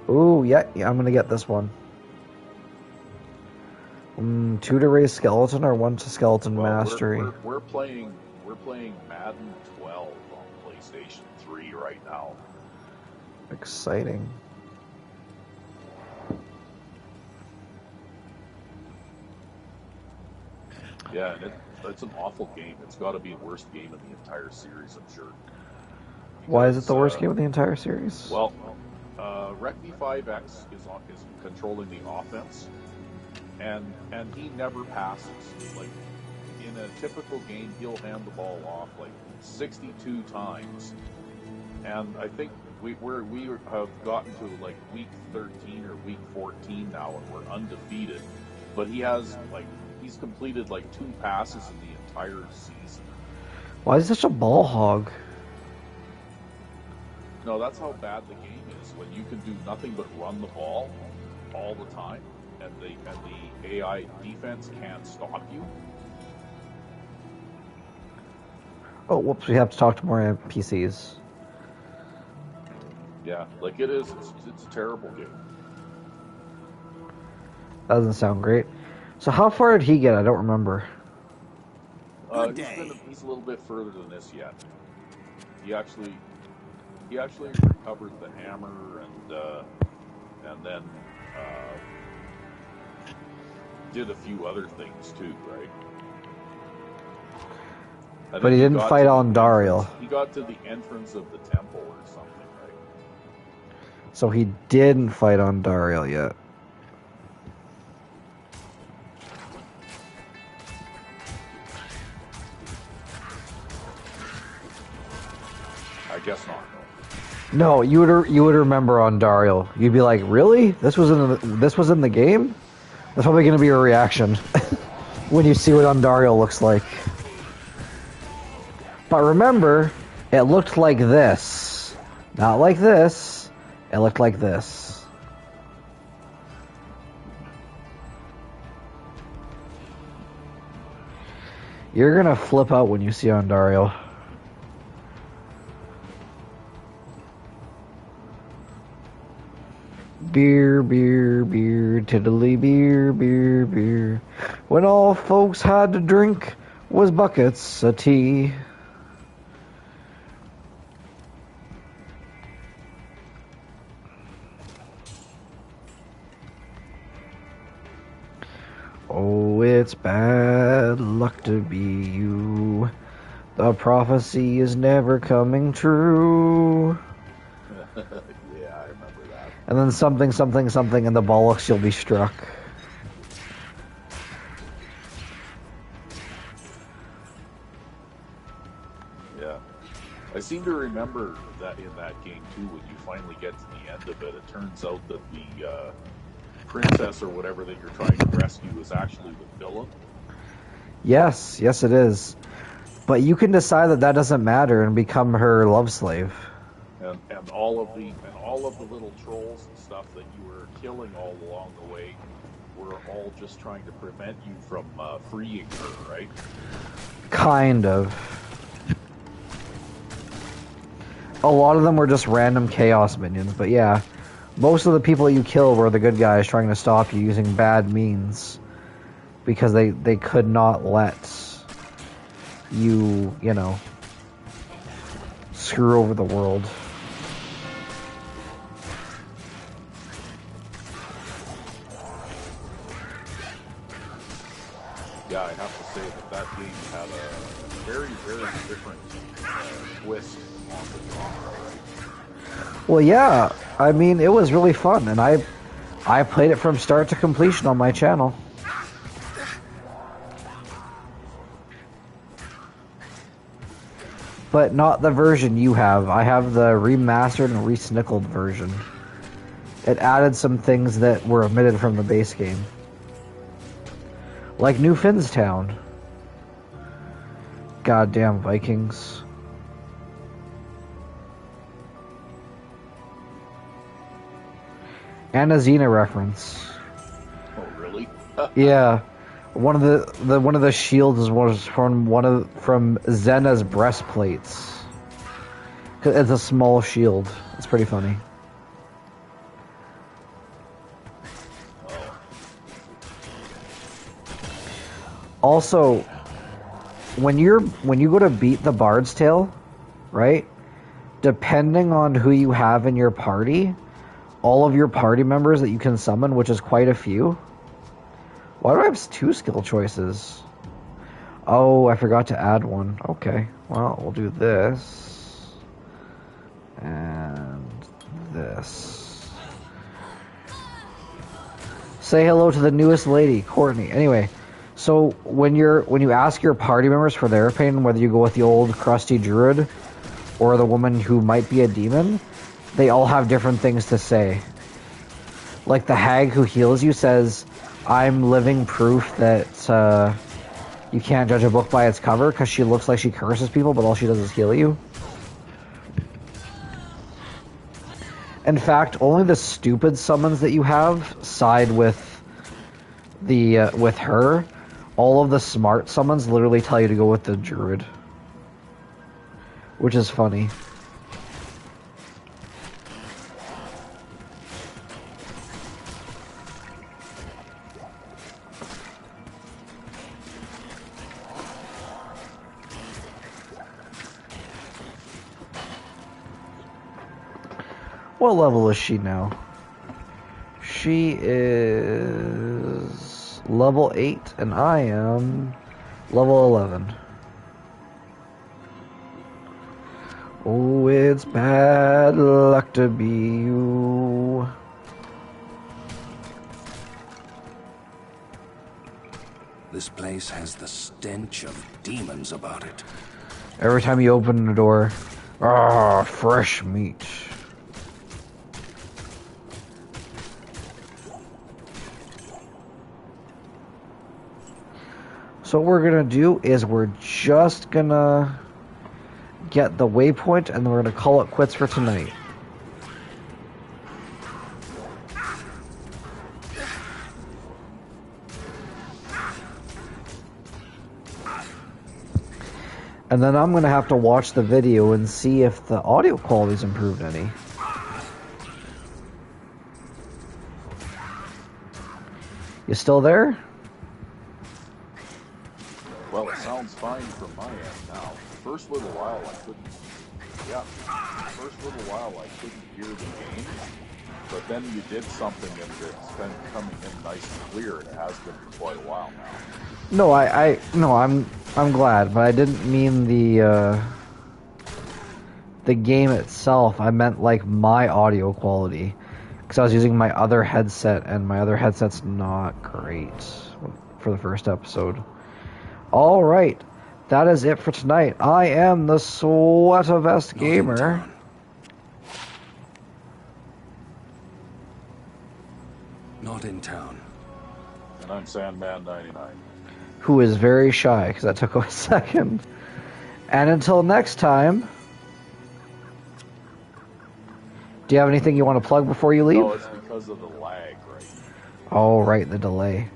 Ooh, yeah, I'm gonna get this one. 2 to raise skeleton or 1 to skeleton mastery.
We're playing Madden 12 on PlayStation 3 right now.
Exciting.
Yeah, and it's an awful game. It's got to be the worst game in the entire series, I'm sure.
Why is it the worst game in the entire series?
Well, Recv5x is controlling the offense, and he never passes. Like in a typical game, he'll hand the ball off like 62 times, and I think we have gotten to like week 13 or week 14 now, and we're undefeated. But he's completed like 2 passes in the entire season.
Why is he such a ball hog?
No, that's how bad the game is. When you can do nothing but run the ball all the time, and the AI defense can't stop you.
Oh, whoops! We have to talk to more NPCs.
Yeah, like it is. It's a terrible game.
That doesn't sound great. So how far did he get? I don't remember.
He's a little bit further than this yet. He actually recovered the hammer and then did a few other things too, right?
But he didn't fight on Dariel.
He got to the entrance of the temple or something, right?
So he didn't fight on Dariel yet.
I guess not.
No, you would remember on Dariel. You'd be like, "Really? This was in the game?" That's probably going to be your reaction when you see what Andariel looks like. But remember, it looked like this, not like this. It looked like this. You're gonna flip out when you see Andariel. Beer, beer, beer, tiddly beer, beer, beer. When all folks had to drink was buckets of tea. Oh, it's bad luck to be you. The prophecy is never coming true.
Yeah, I remember that.
And then something, something, something, and the bollocks you'll be struck.
Yeah. I seem to remember that in that game, too, when you finally get to the end of it, it turns out that the princess or whatever that you're trying to rescue is actually the villain.
Yes, yes it is. But you can decide that that doesn't matter and become her love slave.
And all of the little trolls and stuff that you were killing all along the way were all just trying to prevent you from freeing her, right?
Kind of. A lot of them were just random chaos minions, but yeah. Most of the people that you kill were the good guys trying to stop you using bad means. Because they could not let you, you know, screw over the world.
Yeah, I have to say that game had a very, very different twist on the genre.
Well, yeah. I mean, it was really fun, and I played it from start to completion on my channel. But not the version you have. I have the remastered and re-snickled version. It added some things that were omitted from the base game. Like New Finstown. Goddamn Vikings. And a Xena reference.
Oh, really?
Yeah. One of the shields was from from Zena's breastplates. It's a small shield. It's pretty funny. Also, when you go to beat the Bard's Tale, right? Depending on who you have in your party, all of your party members that you can summon, which is quite a few. Why do I have 2 skill choices? Oh, I forgot to add one. Okay, well, we'll do this. And this. Say hello to the newest lady, Courtney. Anyway, so when you ask your party members for their opinion, whether you go with the old crusty druid or the woman who might be a demon, they all have different things to say. Like the hag who heals you says, I'm living proof that you can't judge a book by its cover because she looks like she curses people, but all she does is heal you. In fact, only the stupid summons that you have side with the with her. All of the smart summons literally tell you to go with the druid, which is funny. What level is she now? She is level 8 and I am level 11. Oh, it's bad luck to be you.
This place has the stench of demons about it.
Every time you open the door, fresh meat. So what we're gonna do is we're just gonna get the waypoint and then we're gonna call it quits for tonight. And then I'm gonna have to watch the video and see if the audio quality's improved any. You still there?
Well, it sounds fine from my end now. First little while I couldn't. Yeah, first little while I couldn't hear the game, But then you did something and it's been coming in nice and clear, and it has been for quite a while now.
No, I'm glad, but I didn't mean the game itself. I meant like my audio quality, because I was using my other headset, and my other headset's not great for the first episode. All right, that is it for tonight. I am the Sweatovest Gamer.
Not in town.
And I'm Sandman099.
Who is very shy, because that took a second. And until next time, do you have anything you want to plug before you leave?
No, it's because of the lag, right?
Oh, right, the delay.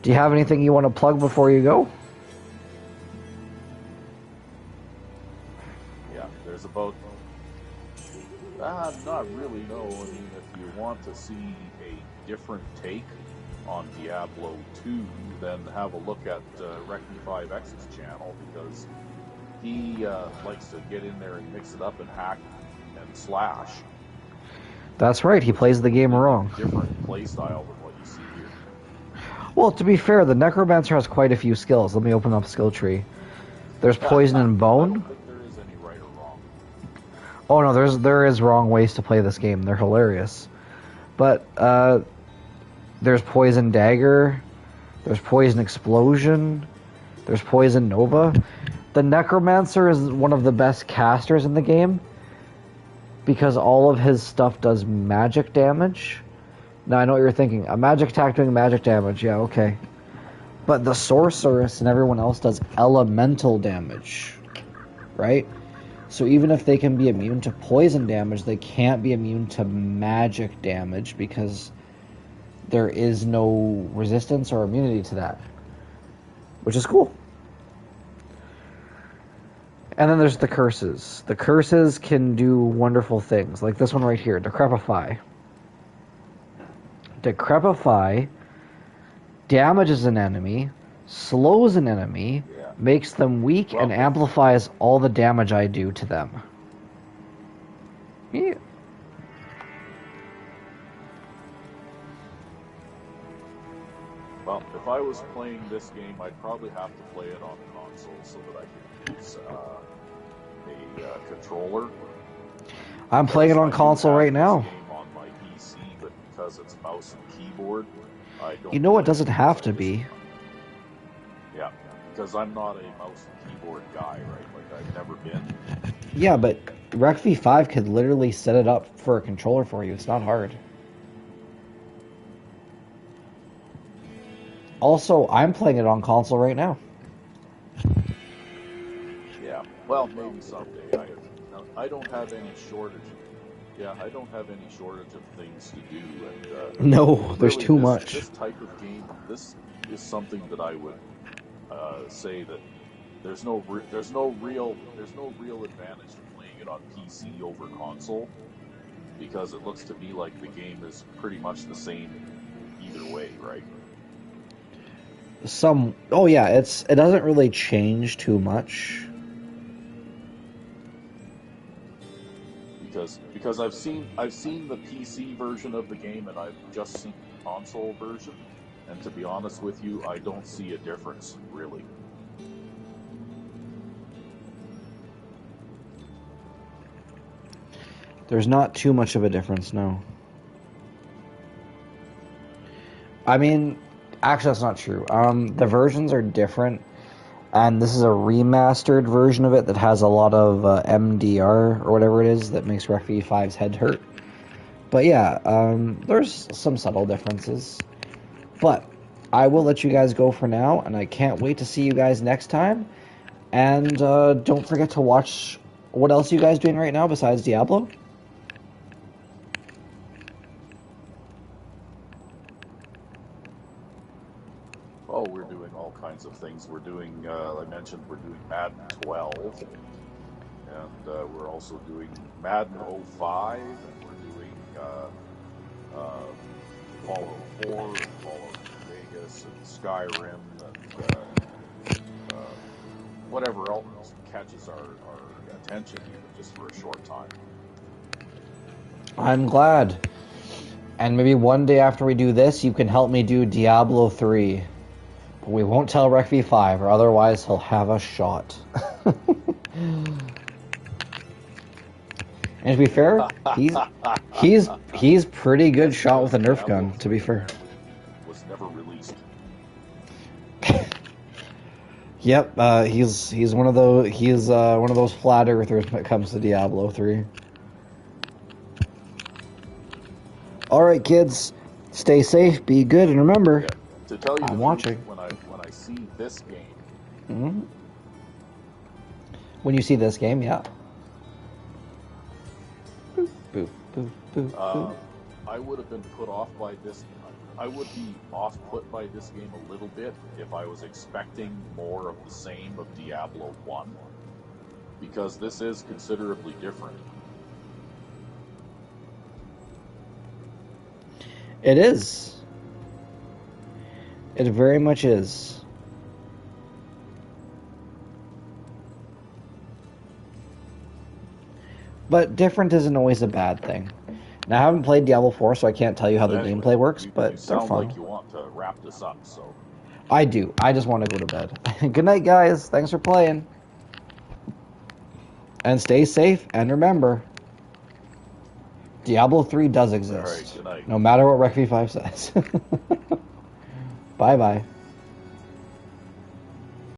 Do you have anything you want to plug before you go?
Yeah, there's about... not really, no. I mean, if you want to see a different take on Diablo 2, then have a look at Recv5x's channel, because he likes to get in there and mix it up and hack and slash.
That's right, he plays the game wrong.
Different playstyle than what you see here.
Well, to be fair, the Necromancer has quite a few skills. Let me open up skill tree. There's Poison and Bone.
I don't think there is any right or wrong.
Oh no, there is wrong ways to play this game. They're hilarious. But there's Poison Dagger, there's Poison Explosion, there's Poison Nova. The Necromancer is one of the best casters in the game, because all of his stuff does magic damage. Now I know what you're thinking. A magic attack doing magic damage, yeah, okay. But the Sorceress and everyone else does elemental damage, right? So even if they can be immune to poison damage, they can't be immune to magic damage, because there is no resistance or immunity to that, which is cool. And then there's the curses. The curses can do wonderful things, like this one right here, Recv5. Recv5 damages an enemy, slows an enemy, makes them weak, and amplifies all the damage I do to them. Yeah.
Well, if I was playing this game, I'd probably have to play it on console so that I could use a controller.
I'm playing it on console right now.
Game on my PC, but because it's mouse and keyboard, I don't.
You know, it doesn't have to be.
Yeah, because I'm not a mouse and keyboard guy, right? Like, I've never been.
Yeah, but Recv5 could literally set it up for a controller for you. It's not hard. Also, I'm playing it on console right now.
Yeah, well, maybe someday. I don't have any shortage. Yeah, I don't have any shortage of things to do. And
no, there's
really
too much.
This type of game, this is something that I would say that there's no real advantage to playing it on PC over console, because it looks to me like the game is pretty much the same either way, right?
Oh yeah, it doesn't really change too much.
Because I've seen the PC version of the game, and I've just seen the console version, and to be honest with you, I don't see a difference really.
There's not too much of a difference, no. I mean, actually, that's not true. The versions are different, and this is a remastered version of it that has a lot of MDR, or whatever it is, that makes Recv5's head hurt. But yeah, there's some subtle differences. But I will let you guys go for now, and I can't wait to see you guys next time. And don't forget to watch... What else are you guys doing right now besides Diablo?
Oh, we're doing all kinds of things. We're doing, I mentioned, we're doing Madden 12, and we're also doing Madden 05, and we're doing Fallout 4, and Fallout Vegas, and Skyrim, and whatever else catches our attention, even just for a short time.
I'm glad. And maybe one day after we do this, you can help me do Diablo 3. But we won't tell Recv5, or otherwise he'll have a shot. And to be fair, he's pretty good shot with a Nerf gun, to be fair.
Was never released.
Yep, he's one of those flat earthers when it comes to Diablo 3. All right, kids, stay safe, be good, and remember,
Yeah. To tell you
I'm watching.
When I see this game,
Mm-hmm. When you see this game, yeah. Boop, boop, boop, boop, boop.
I would have been put off by this. I would be off-put by this game a little bit if I was expecting more of the same of Diablo 1, because this is considerably different.
It is. It very much is. But different isn't always a bad thing. Now, I haven't played Diablo 4, so I can't tell you how the
Anyway,
gameplay works, but
you
they're
sound
fun.
like you want to wrap this up, so
I do. I just want to go to bed. Good night, guys. Thanks for playing. And stay safe, and remember, Diablo 3 does exist.
all right, good night.
No matter what Recv5 says. Bye-bye.